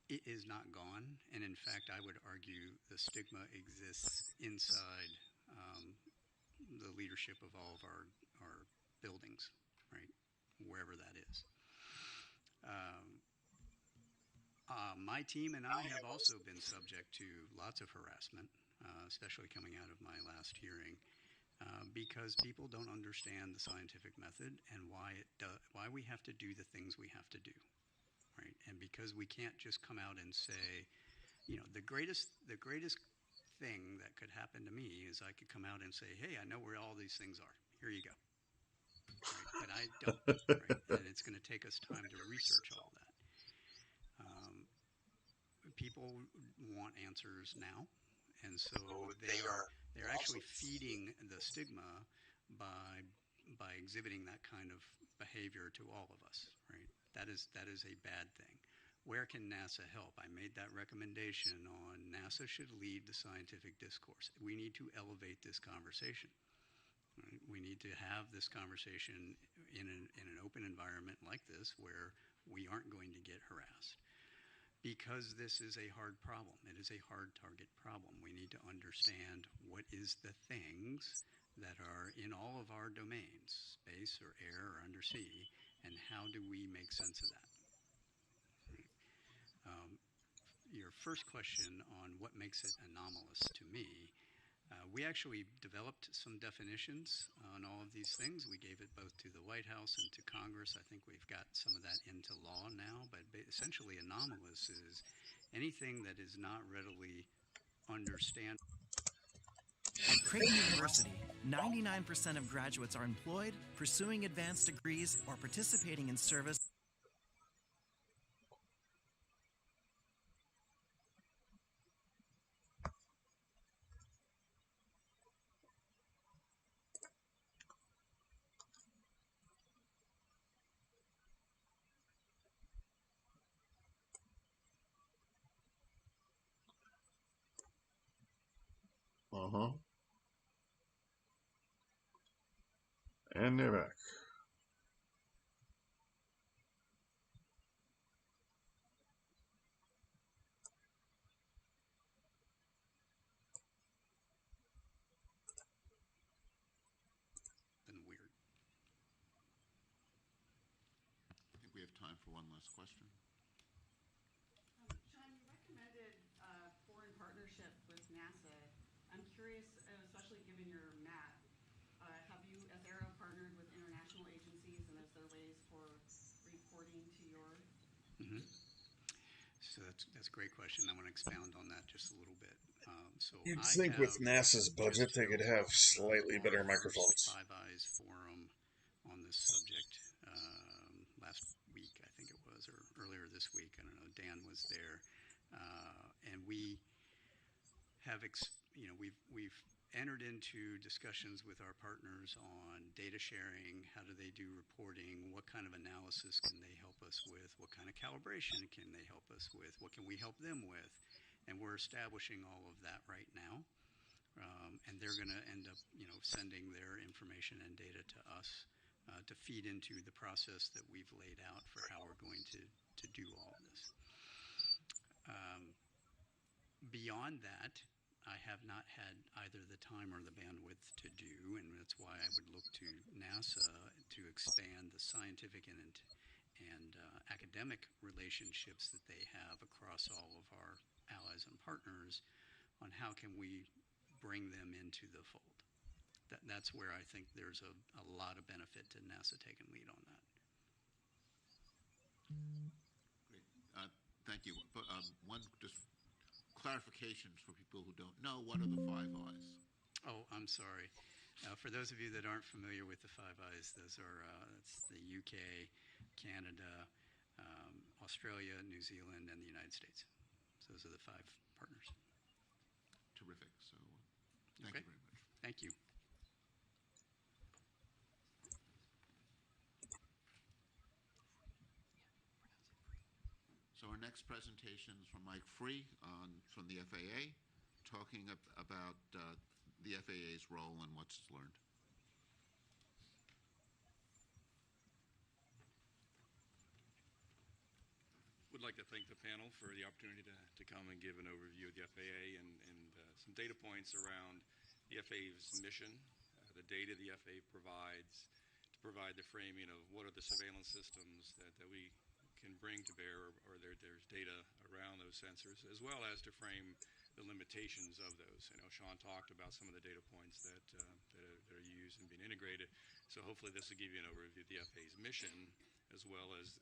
It is not gone, and in fact, I would argue the stigma exists inside the leadership of all of our buildings, right, wherever that is. My team and I have also been subject to lots of harassment, especially coming out of my last hearing, because people don't understand the scientific method and why we have to do the things we have to do, right? And because we can't just come out and say, you know, the greatest thing that could happen to me is I could come out and say, hey, I know where all these things are. Here you go. Right? But I don't, right? And it's going to take us time to research all that. People want answers now, and so they're actually feeding the stigma by exhibiting that kind of behavior to all of us, right? That is a bad thing. Where can NASA help? I made that recommendation on NASA should lead the scientific discourse. We need to elevate this conversation. Right? We need to have this conversation in an open environment like this where we aren't going to get harassed. Because this is a hard problem. It is a hard target problem. We need to understand what is the things that are in all of our domains, space or air or undersea, and how do we make sense of that? Your first question on what makes it anomalous to me, we actually developed some definitions on all of these things. We gave it both to the White House and to Congress. I think we've got some of that into law now, but essentially anomalous is anything that is not readily understandable. At Creighton University, 99% of graduates are employed, pursuing advanced degrees, or participating in service. And they're back. Been weird. I think we have time for one last question. Sean, you recommended foreign partnership with NASA. I'm curious, especially given your map, have you, as Aero, partnered with international agencies, and is there ways for reporting to your? Mm-hmm. So that's a great question. I want to expound on that just a little bit. You'd think with NASA's budget they could have slightly better microphones. Five Eyes Forum on this subject last week, I think it was, or earlier this week. I don't know. Dan was there, and we have, we've entered into discussions with our partners on data sharing. How do they do reporting? What kind of analysis can they help us with? What kind of calibration can they help us with? What can we help them with? And we're establishing all of that right now. and they're going to end up, sending their information and data to us to feed into the process that we've laid out for how we're going to do all of this. Beyond that, I have not had either the time or the bandwidth to do, and that's why I would look to NASA to expand the scientific and academic relationships that they have across all of our allies and partners on how can we bring them into the fold. That's where I think there's a lot of benefit to NASA taking lead on that. Great. Thank you. But one just clarifications for people who don't know, what are the Five Eyes? Oh, I'm sorry. For those of you that aren't familiar with the Five Eyes, that's the UK, Canada, Australia, New Zealand, and the United States. So those are the 5 partners. Terrific. So thank you very much. Thank you. So our next presentation is from Mike Free from the FAA, talking about the FAA's role and what's learned. Would like to thank the panel for the opportunity to come and give an overview of the FAA and some data points around the FAA's mission, the data the FAA provides to provide the framing of what are the surveillance systems that we can bring to bear, or there's data around those sensors, as well as to frame the limitations of those. I know Sean talked about some of the data points that are used and being integrated, so hopefully this will give you an overview of the FAA's mission as well as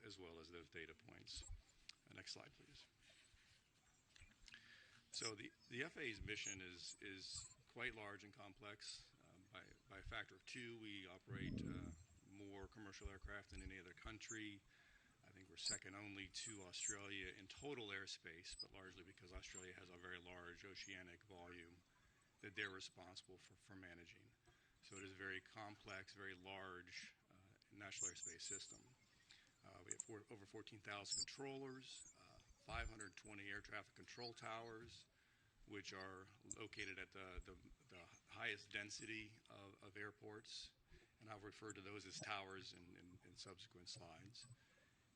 those data points. Next slide, please. So the FAA's mission is quite large and complex. By a factor of 2, we operate more commercial aircraft than any other country. I think we're second only to Australia in total airspace, but largely because Australia has a very large oceanic volume that they're responsible for managing. So it is a very complex, very large national airspace system. We have over 14,000 controllers, 520 air traffic control towers, which are located at the highest density of airports, and I'll refer to those as towers in subsequent slides.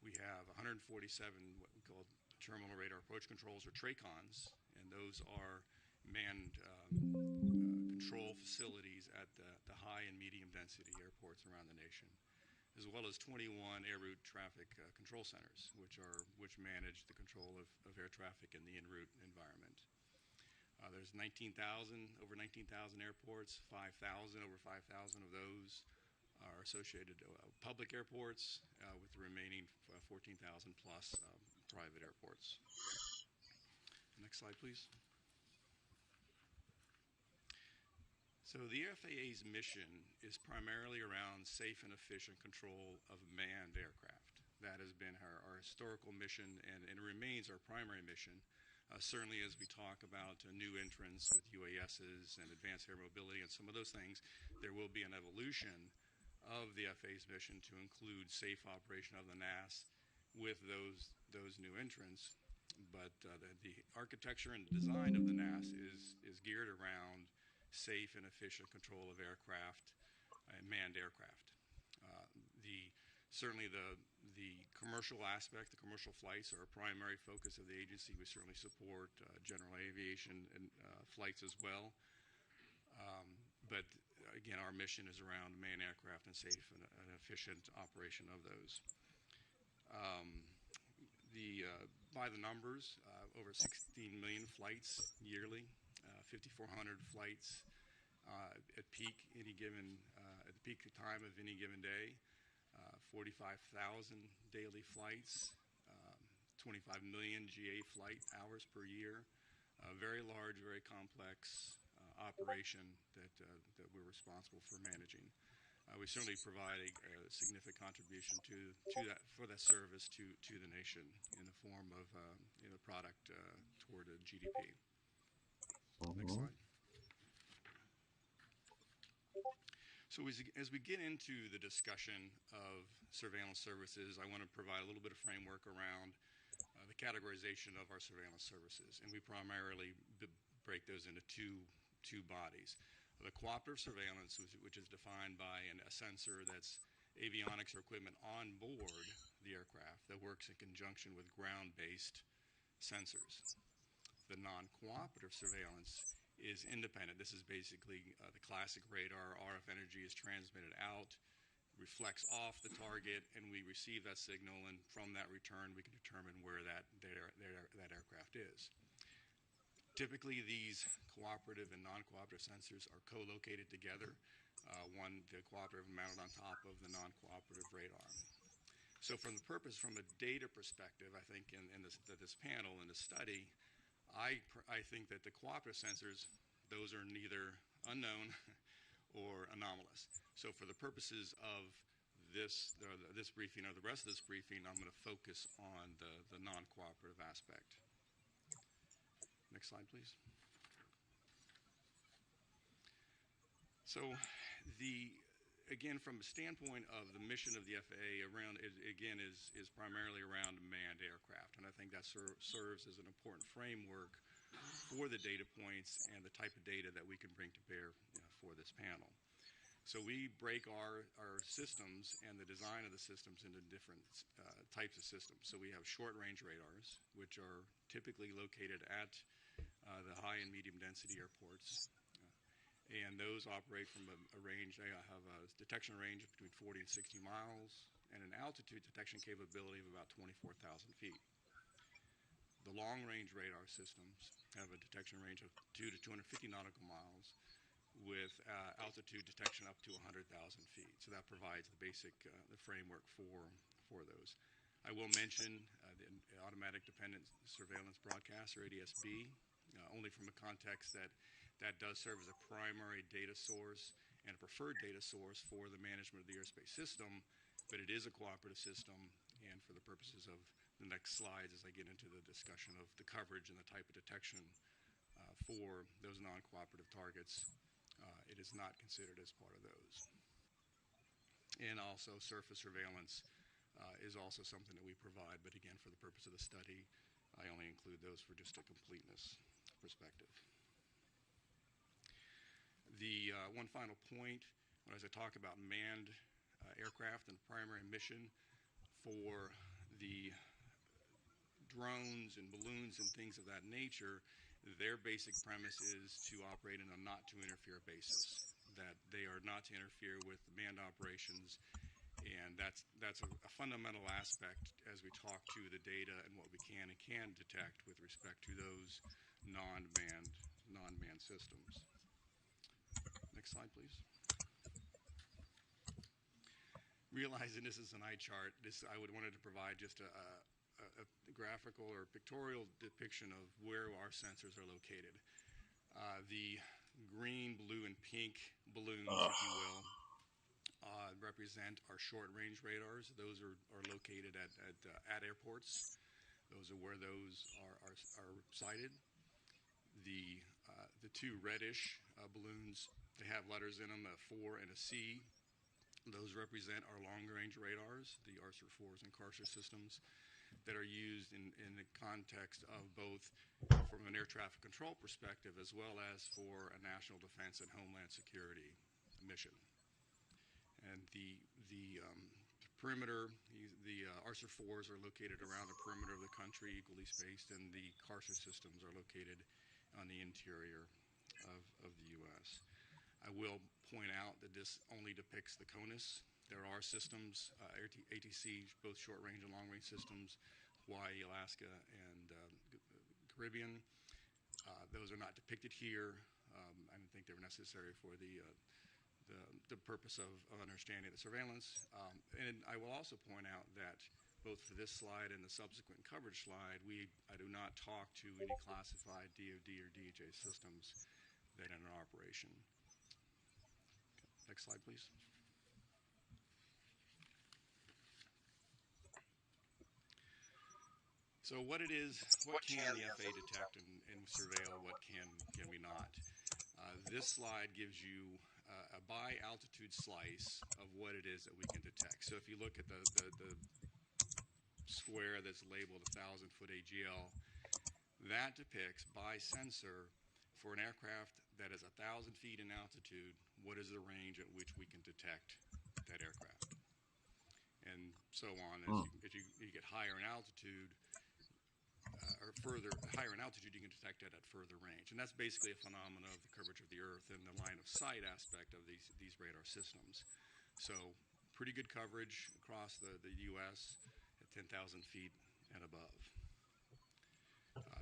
We have 147 what we call terminal radar approach controls, or TRACONs, and those are manned control facilities at the high and medium density airports around the nation, as well as 21 air route traffic control centers, which manage the control of air traffic in the en route environment. There's over 19,000 airports, over 5,000 of those are associated public airports, with the remaining 14,000 plus private airports. Next slide, please. So the FAA's mission is primarily around safe and efficient control of manned aircraft. That has been our historical mission, and it remains our primary mission. Certainly as we talk about new entrants with UASs and advanced air mobility and some of those things, there will be an evolution of the FAA's mission to include safe operation of the NAS with those new entrants. But the architecture and design of the NAS is geared around safe and efficient control of aircraft and manned aircraft. Certainly the commercial aspect, the commercial flights are a primary focus of the agency. We certainly support general aviation and flights as well. But again, our mission is around manned aircraft and safe and efficient operation of those. By the numbers, over 16 million flights yearly, 5,400 flights at peak time of any given day, 45,000 daily flights, 25 million GA flight hours per year. Very large, very complex operation that we're responsible for managing. We certainly provide a significant contribution for that service to the nation in the form of product toward a GDP. Next slide. So as we get into the discussion of surveillance services, I want to provide a little bit of framework around the categorization of our surveillance services. And we primarily break those into two two bodies. The cooperative surveillance, which is defined by a sensor that's avionics or equipment on board the aircraft that works in conjunction with ground-based sensors. The non-cooperative surveillance is independent. This is basically the classic radar. RF energy is transmitted out, reflects off the target, and we receive that signal, and from that return we can determine where that aircraft is. Typically, these cooperative and non-cooperative sensors are co-located together. The cooperative mounted on top of the non-cooperative radar. So from a data perspective, I think in this panel, in this study, I think that the cooperative sensors, those are neither unknown or anomalous. So for the purposes of this briefing or the rest of this briefing, I'm going to focus on the non-cooperative aspect. Next slide, please. So again, from a standpoint of the mission of the FAA, is primarily around manned aircraft, and I think that serves as an important framework for the data points and the type of data that we can bring to bear for this panel. So we break our systems and the design of the systems into different types of systems. So we have short-range radars, which are typically located at the high and medium density airports. And those operate from a range. They have a detection range of between 40 and 60 miles and an altitude detection capability of about 24,000 feet. The long-range radar systems have a detection range of 2 to 250 nautical miles with altitude detection up to 100,000 feet. So that provides the basic the framework for those. I will mention the Automatic Dependent Surveillance Broadcast, or ADS-B, only from a context that does serve as a primary data source and a preferred data source for the management of the airspace system, but it is a cooperative system, and for the purposes of the next slides, as I get into the discussion of the coverage and the type of detection for those non-cooperative targets, it is not considered as part of those. And also surface surveillance is also something that we provide, but again, for the purpose of the study, I only include those for just a completeness perspective. The one final point, as I talk about manned aircraft and primary mission for the drones and balloons and things of that nature, their basic premise is to operate in a not to interfere basis, that they are not to interfere with manned operations, and that's a fundamental aspect as we talk to the data and what we can and can't detect with respect to those non-manned systems. Next slide, please. Realizing this is an eye chart, I wanted to provide just a graphical or pictorial depiction of where our sensors are located. The green, blue, and pink balloons, if you will, represent our short-range radars. Those are located at airports. Those are where those are sited. The two reddish balloons, they have letters in them, a 4 and a C. Those represent our long-range radars, the ARSR-4s and CARSR systems that are used in the context of both from an air traffic control perspective as well as for a national defense and homeland security mission. And the perimeter, the ARSR-4s are located around the perimeter of the country, equally spaced, and the CARSR systems are located on the interior of the U.S. I will point out that this only depicts the CONUS. There are systems, ATC, both short-range and long-range systems, Hawaii, Alaska, and Caribbean. Those are not depicted here. I don't think they were necessary for the purpose of understanding the surveillance. And I will also point out that both for this slide and the subsequent coverage slide, I do not talk to any classified DoD or DHA systems that are in operation. Next slide, please. So what can the FAA detect and surveil, what can we not? This slide gives you a by-altitude slice of what it is that we can detect. So if you look at the square that's labeled 1,000-foot AGL, that depicts by sensor for an aircraft that is 1,000 feet in altitude, what is the range at which we can detect that aircraft? And so on. As you get higher in altitude, or further higher in altitude, you can detect it at further range. And that's basically a phenomenon of the curvature of the Earth and the line of sight aspect of these radar systems. So pretty good coverage across the U.S. at 10,000 feet and above.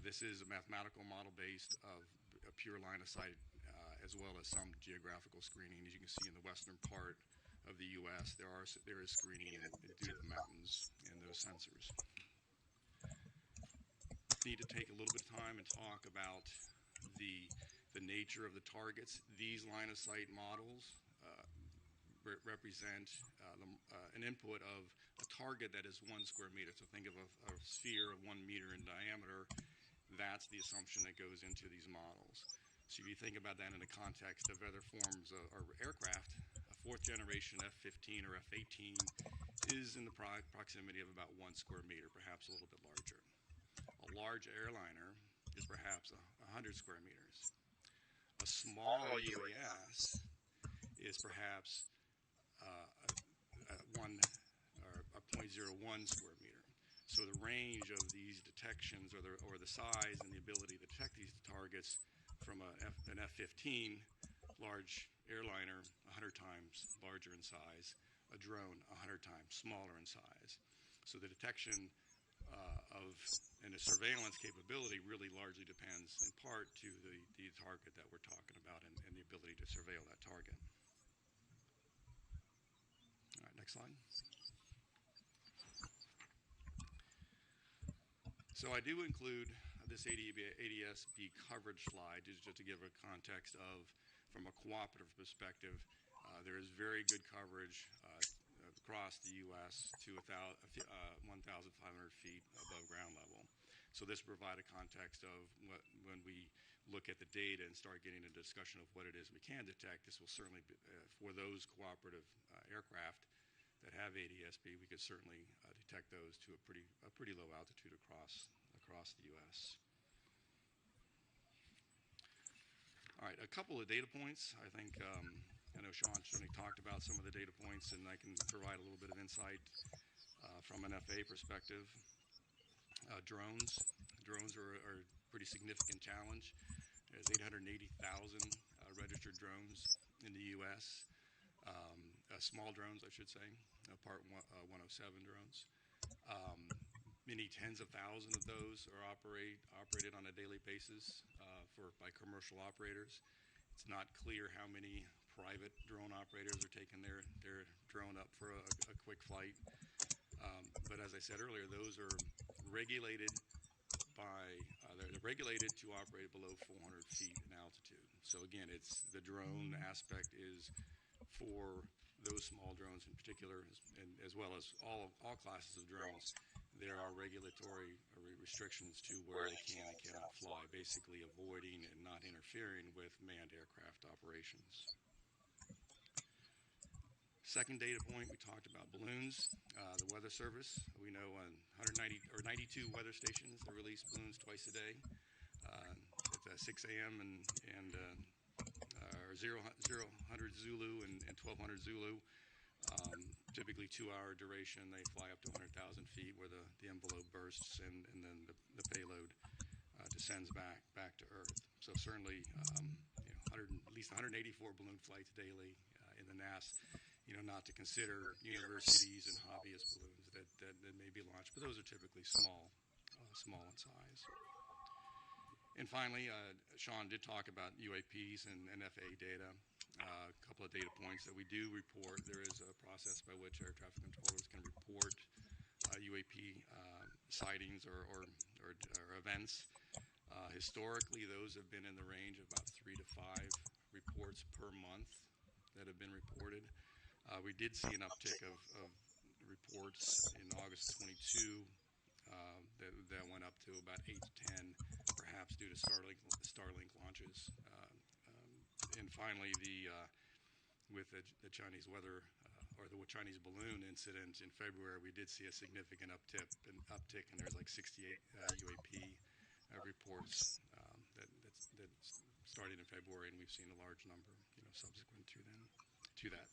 This is a mathematical model based of a pure line of sight, as well as some geographical screening. As you can see in the western part of the U.S., there is screening due to the mountains and those sensors. Need to take a little bit of time and talk about the nature of the targets. These line of sight models represent an input of a target that is 1 square meter. So think of a sphere of 1 meter in diameter. That's the assumption that goes into these models. So if you think about that in the context of other forms of aircraft, a 4th generation F-15 or F-18 is in the proximity of about 1 square meter, perhaps a little bit larger. A large airliner is perhaps 100 square meters. A small UAS is perhaps a 0.01 square meter. So the range of these detections, or the size and the ability to detect these targets from an F-15 large airliner, 100 times larger in size, a drone 100 times smaller in size. So the detection and the surveillance capability really largely depends in part to the target that we're talking about and the ability to surveil that target. All right, next slide. So I do include this ADS-B coverage slide just to give a context of, from a cooperative perspective, there is very good coverage across the U.S. to 1,500 feet above ground level. So this will provide a context of when we look at the data and start getting into discussion of what it is we can detect. This will certainly be, for those cooperative aircraft that have ADS-B, we could certainly detect those to a pretty low altitude across the U.S. All right, a couple of data points. I think I know Sean certainly talked about some of the data points, and I can provide a little bit of insight from an FAA perspective. Drones are a pretty significant challenge. There's 880,000 registered drones in the U.S. Small drones, I should say, Part 107 drones. Many tens of thousands of those are operated on a daily basis by commercial operators. It's not clear how many private drone operators are taking their drone up for a quick flight. But as I said earlier, those are regulated they're regulated to operate below 400 feet in altitude. So again, it's the drone aspect is for those small drones in particular, and as well as all classes of drones. There are regulatory restrictions to where they can and cannot fly, basically avoiding and not interfering with manned aircraft operations. Second data point, we talked about balloons. The Weather Service, we know 92 weather stations that release balloons twice a day at 6 a.m. and 0, 100 Zulu and 1200 Zulu. Typically 2-hour duration. They fly up to 100,000 feet where the envelope bursts and then the payload descends back to Earth. So certainly at least 184 balloon flights daily in the NAS. Not to consider universities and hobbyist balloons that may be launched, but those are typically small in size. And finally, Sean did talk about UAPs and FAA data. A couple of data points that we do report. There is a process by which air traffic controllers can report UAP sightings or events. Historically, those have been in the range of about 3 to 5 reports per month that have been reported. We did see an uptick of reports in August 22 that went up to about 8 to 10, perhaps due to Starlink launches. And finally, with the Chinese weather or the Chinese balloon incident in February, we did see a significant uptick, and there's like 68 UAP reports that starting in February, and we've seen a large number, subsequent to that.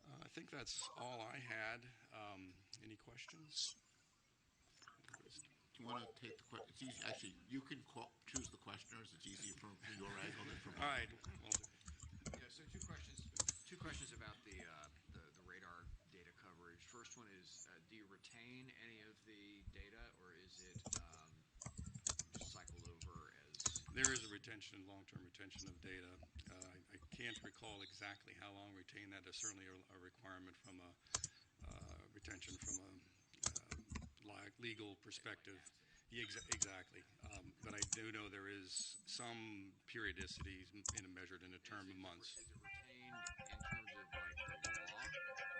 I think that's all I had. Any questions? Do you want to take the question? It's easy. Actually, you can choose the questioners. It's easier from your angle than from mine. All right. Yeah. So two questions. Two questions about the radar data coverage. First one is, do you retain any of the data, or is it just cycled over as? There is a retention, long-term retention of data. I can't recall exactly how long we retain that. There's certainly a requirement from a retention from a legal perspective. Yeah, exactly. But I do know there is some periodicity measured in a term of months. Is it retained in terms of like the raw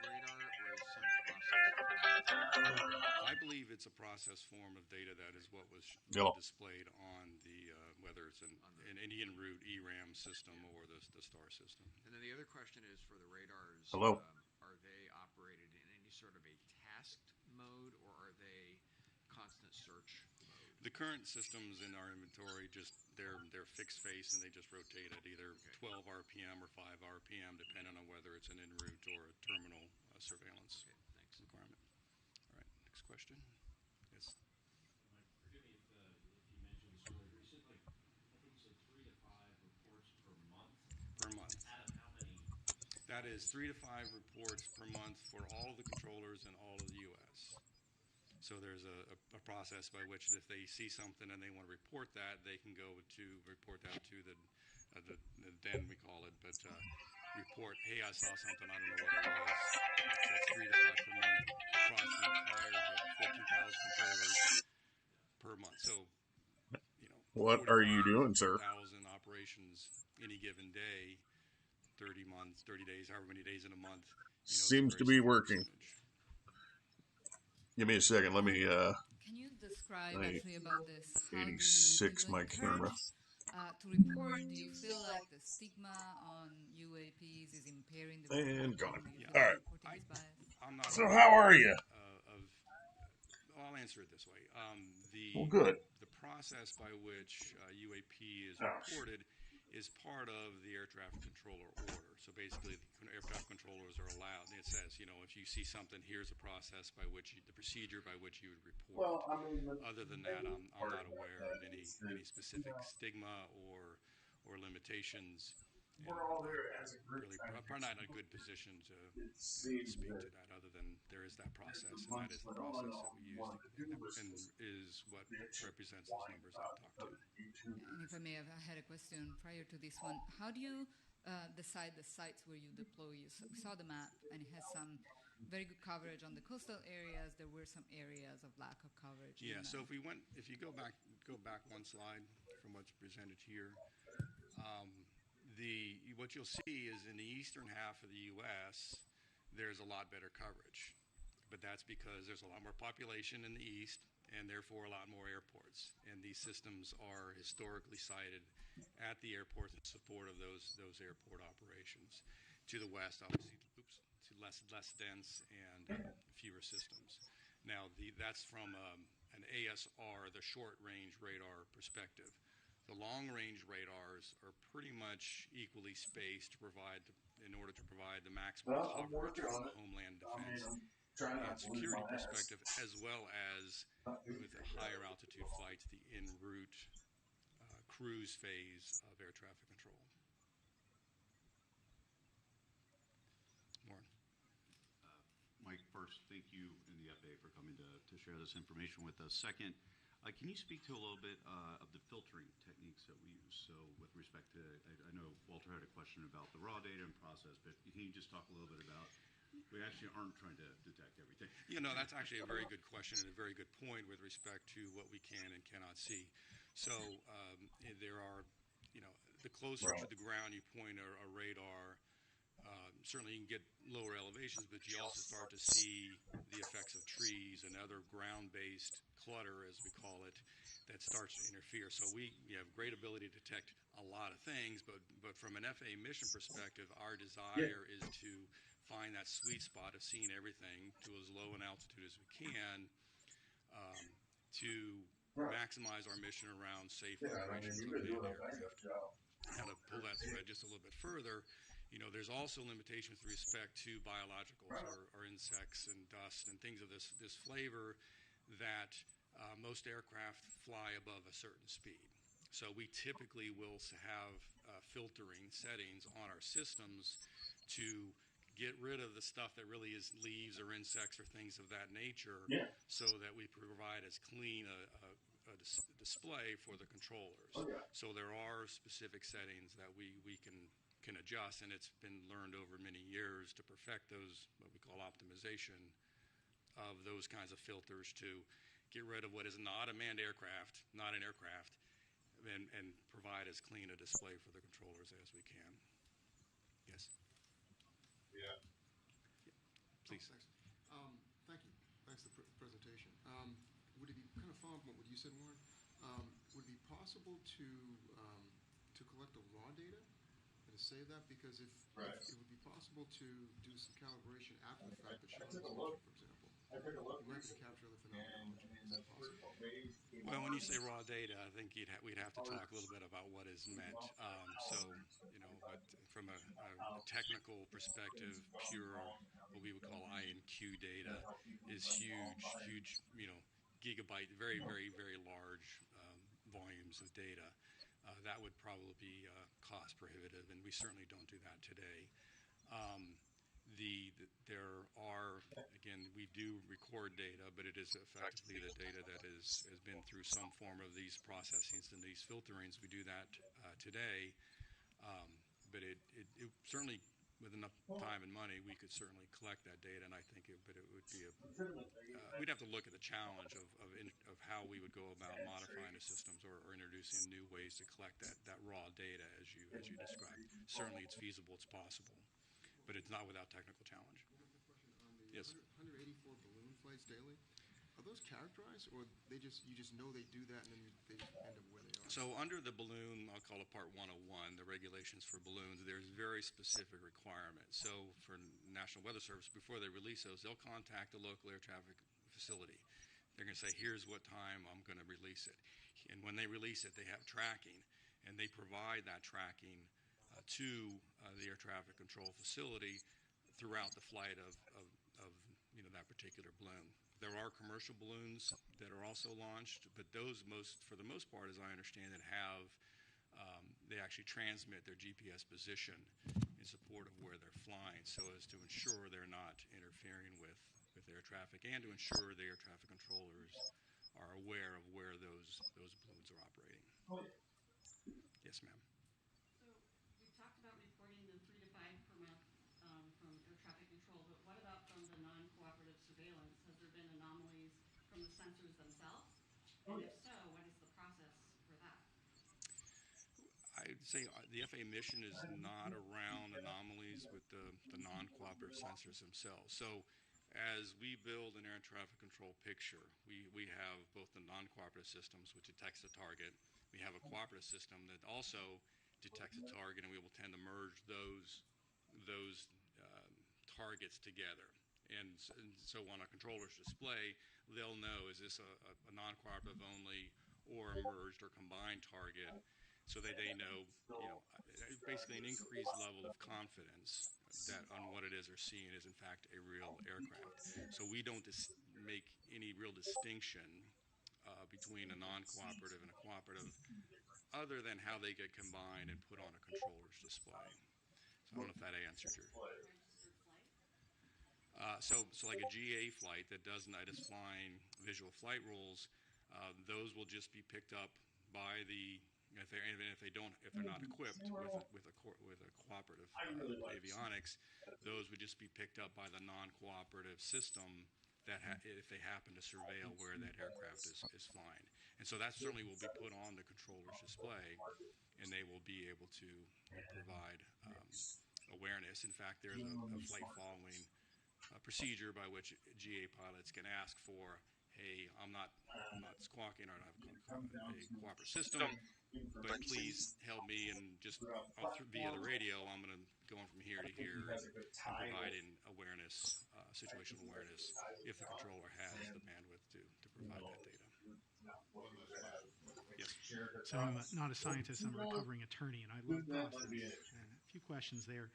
radar, or is some process? I believe it's a process form of data. That is what was displayed on the whether it's an en route ERAM system or the STAR system. And then the other question is for the radars. Hello. Are they operated in any sort of a tasked mode, or are they constant search mode? The current systems in our inventory they're fixed face, and they just rotate at either 12 RPM or 5 RPM, depending on whether it's an en route or a terminal surveillance requirement. All right, next question. Yes. Forgive me if you mentioned this earlier. You said, like, I think you said 3 to 5 reports per month. Per month. Out of how many? That is 3 to 5 reports per month for all of the controllers in all of the U.S. So there's a process by which if they see something and they want to report that, they can go to report that to the den, we call it, but report, hey, I saw something, I don't know what it was. So that's 3 to 5 per month across the entire 14,000 controllers per month. So, what are you doing, sir? 1,000 operations any given day, 30 days, however many days in a month. Seems to be working. Give me a second. Let me. Can you describe actually about this? 86 my camera. To report, do you feel like the stigma on UAPs is impairing the and gone. Yeah. All right. I'm not so how are you? I'll answer it this way. Well, good. The process by which UAP is reported is part of the air traffic controller order. So basically, the air traffic controllers are allowed. It says, if you see something, here's a process by which the procedure by which you would report. Well, I mean, other than that, I'm not aware of any specific stigma or limitations. We're all there as a group. Really, probably not in a good position to speak to that, other than there is that process, and that is the process that we use, and is what represents those numbers I talked to. And if I may have, I had a question prior to this one. How do you decide the sites where you deploy? You saw the map, and it has some very good coverage on the coastal areas. There were some areas of lack of coverage. Yeah. So if you go back one slide from what's presented here. What you'll see is in the eastern half of the U.S., there's a lot better coverage. But that's because there's a lot more population in the east, and therefore a lot more airports. And these systems are historically sited at the airports in support of those airport operations. To the west, obviously, less dense and fewer systems. Now, that's from an ASR, the short-range radar perspective. The long-range radars are pretty much equally spaced in order to provide the maximum coverage from a homeland defense and security perspective, as well as with the higher altitude flights, the en route cruise phase of air traffic control. Warren. Mike, first, thank you and the FAA for coming to share this information with us. Second, can you speak to a little bit of the filtering techniques that we use? So with respect to, I know Walter had a question about the raw data and process, but can you just talk a little bit about, we actually aren't trying to detect everything. That's actually a very good question and a very good point with respect to what we can and cannot see. So there are, the closer to the ground you point a radar, certainly you can get lower elevations, but you also start to see the effects of trees and other ground-based clutter, as we call it, that starts to interfere. So we have great ability to detect a lot of things, but from an FAA mission perspective, our desire is to find that sweet spot of seeing everything to as low an altitude as we can, to maximize our mission around safe operations of manned aircraft. Now, to pull that thread just a little bit further, there's also limitation with respect to biologicals or insects and dust and things of this flavor that most aircraft fly above a certain speed. So we typically will have filtering settings on our systems to get rid of the stuff that really is leaves or insects or things of that nature, so that we provide as clean a display for the controllers. So there are specific settings that we can adjust, and it's been learned over many years to perfect those, what we call optimization of those kinds of filters, to get rid of what is not a manned aircraft, not an aircraft, and provide as clean a display for the controllers as we can. Yes? Yeah. Please. Thanks. Thank you. Thanks for the presentation. Would it be kind of following up on what you said, Warren? Would it be possible to collect the raw data and to save that? Because if it would be possible to do some calibration after the fact that Sean was mentioned, for example, you might be able to capture other phenomenology. Is that possible? Well, when you say raw data, I think we'd have to talk a little bit about what is meant. But from a technical perspective, pure, what we would call INQ data is huge, gigabyte, very, very, very large volumes of data. That would probably be cost prohibitive, and we certainly don't do that today. There are, again, we do record data, but it is effectively the data that has been through some form of these processings and these filterings. We do that today, but it certainly, with enough time and money, we could certainly collect that data, and I think it would be we'd have to look at the challenge of how we would go about modifying the systems or introducing new ways to collect that raw data as you described. Certainly it's feasible, it's possible, but it's not without technical challenge. On the Yes. 184 balloon flights daily, are those characterized, or you just know they do that and then they just end up where they are? So under the balloon, I'll call it Part 101, the regulations for balloons, there's very specific requirements. So for National Weather Service, before they release those, they'll contact the local air traffic facility. They're going to say, here's what time I'm going to release it. And when they release it, they have tracking, and they provide that tracking to the air traffic control facility throughout the flight of that particular balloon. There are commercial balloons that are also launched, but those for the most part, as I understand it, they actually transmit their GPS position in support of where they're flying, so as to ensure they're not interfering with air traffic, and to ensure the air traffic controllers are aware of where those balloons are operating. Yes, ma'am. So we've talked about reporting the 3 to 5 per month from air traffic control, but what about from the non-cooperative surveillance? Has there been anomalies from the sensors themselves? And if so, what is the process for that? I'd say the FAA mission is not around anomalies with the non-cooperative sensors themselves. So as we build an air traffic control picture, we have both the non-cooperative systems, which detects the target. We have a cooperative system that also detects the target, and we will tend to merge those targets together. And so on a controller's display, they'll know, is this a non-cooperative only or a merged or combined target, so that they know, basically an increased level of confidence that on what it is they're seeing is in fact a real aircraft. So we don't make any real distinction between a non-cooperative and a cooperative, other than how they get combined and put on a controller's display. So I don't know if that answered your... Registered flight? So like a GA flight that is flying visual flight rules, those will just be picked up by if they're not equipped with a cooperative avionics, those would just be picked up by the non-cooperative system if they happen to surveil where that aircraft is flying. And so that certainly will be put on the controller's display, and they will be able to provide awareness. In fact, there's a flight following procedure by which GA pilots can ask for, hey, I'm not squawking, or I have a cooperative system, but please help me, and just via the radio, I'm going to go on from here to here and providing awareness, situational awareness, if the controller has the bandwidth to provide that data. Yes. So I'm not a scientist, I'm a recovering attorney, and I love process. And a few questions there.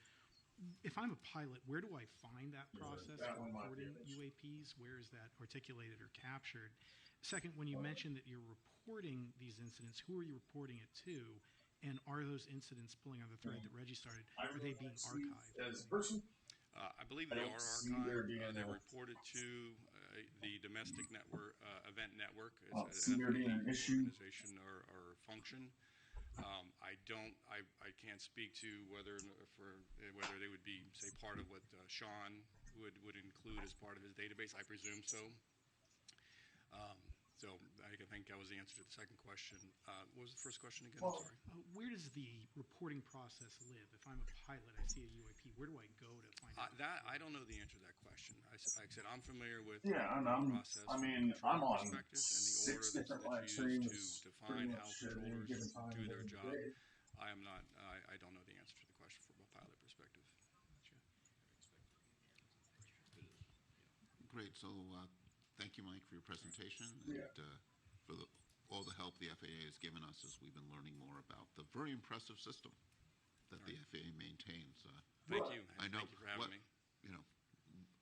If I'm a pilot, where do I find that process for reporting UAPs? Where is that articulated or captured? Second, when you mentioned that you're reporting these incidents, who are you reporting it to? And are those incidents, pulling on the thread that Reggie started, are they being archived? As a person, I believe they are archived. They're reported to the domestic network, event network. It's an FAA organization or function. I can't speak to whether they would be, say, part of what Sean would include as part of his database. I presume so. So I think that was the answer to the second question. What was the first question again? I'm sorry. Where does the reporting process live? If I'm a pilot, I see a UAP, where do I go to find out? That I don't know the answer to that question. Like I said, I'm familiar with the process from a I'm controller on perspective and the 6 order different live that's used to streams define how at any controllers given time do of their the job. day. I am not. I don't know the answer to the question from a pilot perspective. Great. So thank you, Mike, for your presentation and for all the help the FAA has given us as we've been learning more about the very impressive system that the FAA maintains. Thank you. I know. Thank you for having me.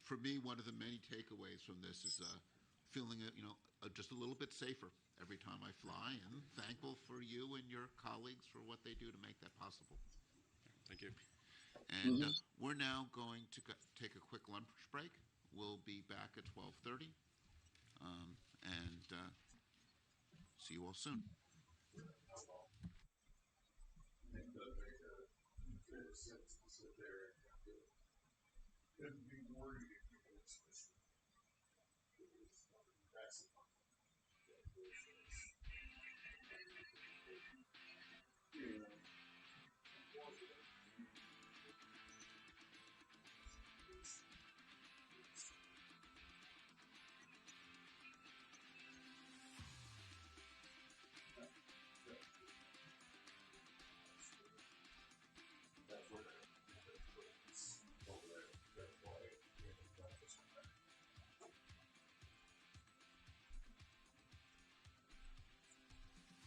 For me, one of the many takeaways from this is feeling just a little bit safer every time I fly, and thankful for you and your colleagues for what they do to make that possible. Thank you. And we're now going to take a quick lunch break. We'll be back at 12:30, and see you all soon.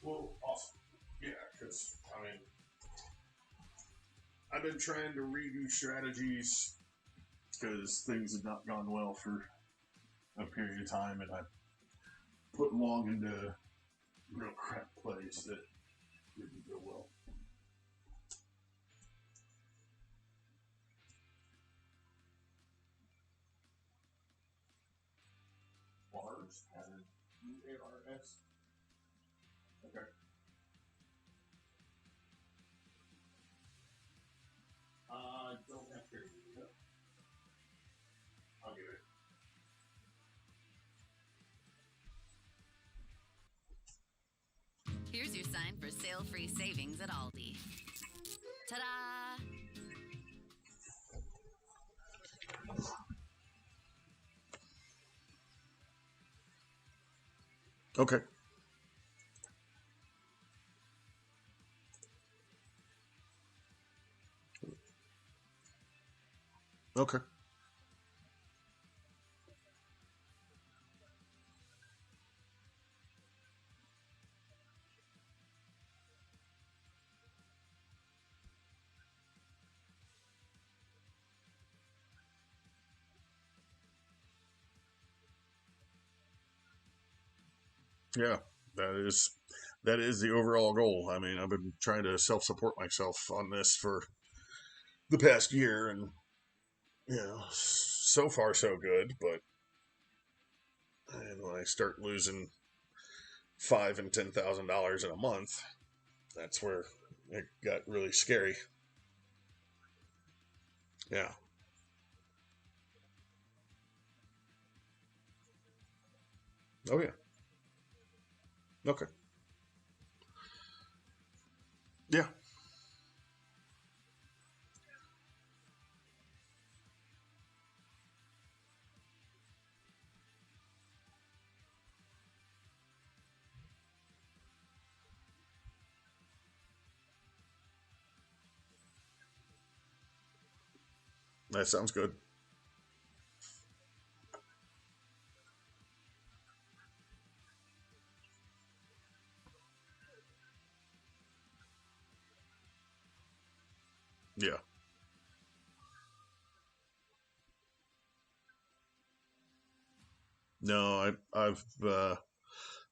Well, awesome. Yeah, because, I've been trying to redo strategies because things have not gone well for a period of time, and I put long into real crap plays that didn't go well. Mars pattern. UARS. Okay. Don't have to. I'll get it. Here's your sign for sale-free savings at Aldi. Ta-da! Okay. Okay. Yeah, that is the overall goal. I mean, I've been trying to self-support myself on this for the past year, and so far so good. But when I start losing $5,000 and $10,000 in a month, that's where it got really scary. Yeah. Oh yeah. Okay. Yeah. That sounds good. Yeah. No, I've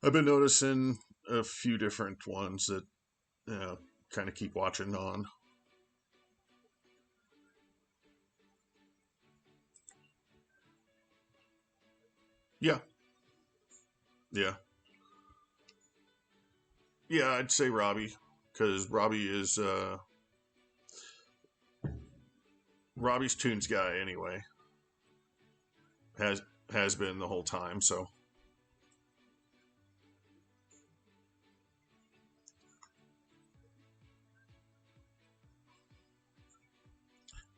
been noticing a few different ones that kind of keep watching on. Yeah. Yeah. Yeah, I'd say Robbie, because Robbie's Tunes guy anyway. Has has been the whole time, so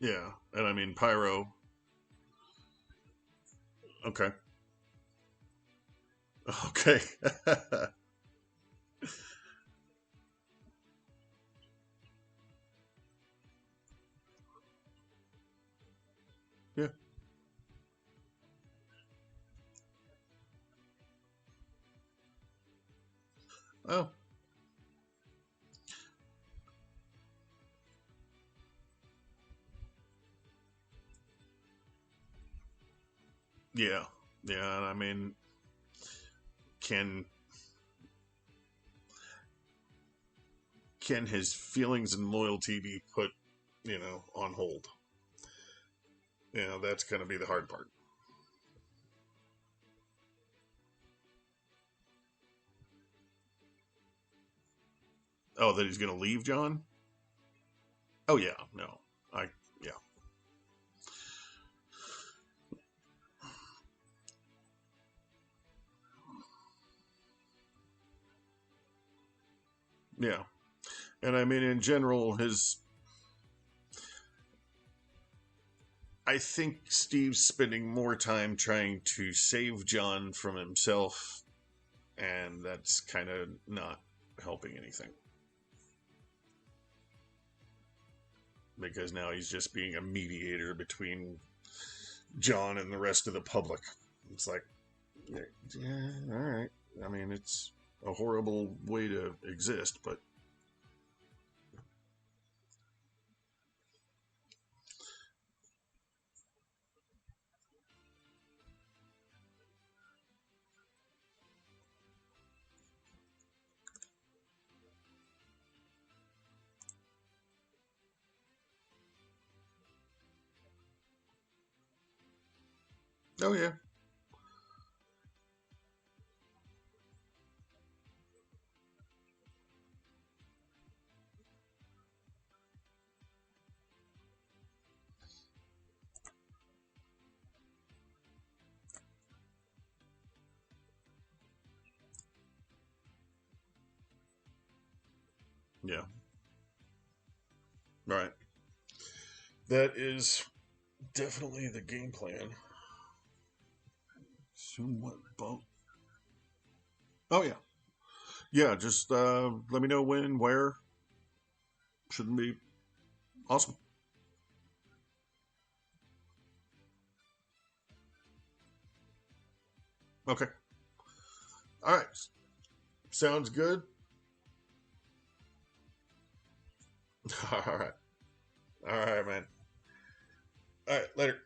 yeah. And I mean Pyro. Okay. Okay. Yeah. Oh. Yeah. Yeah, and I mean can can his feelings and loyalty be put, on hold? That's going to be the hard part. Oh, that he's going to leave John? Oh yeah, no. Yeah. Yeah. And I mean in general I think Steve's spending more time trying to save John from himself, and that's kind of not helping anything. Because now he's just being a mediator between John and the rest of the public. It's like, yeah, all right. I mean, it's a horrible way to exist, but oh yeah, yeah, right. That is definitely the game plan. Soon what boat? Oh yeah, yeah. Just let me know when, where. Shouldn't be awesome. Okay. All right. Sounds good. All right. All right, man. All right. Later.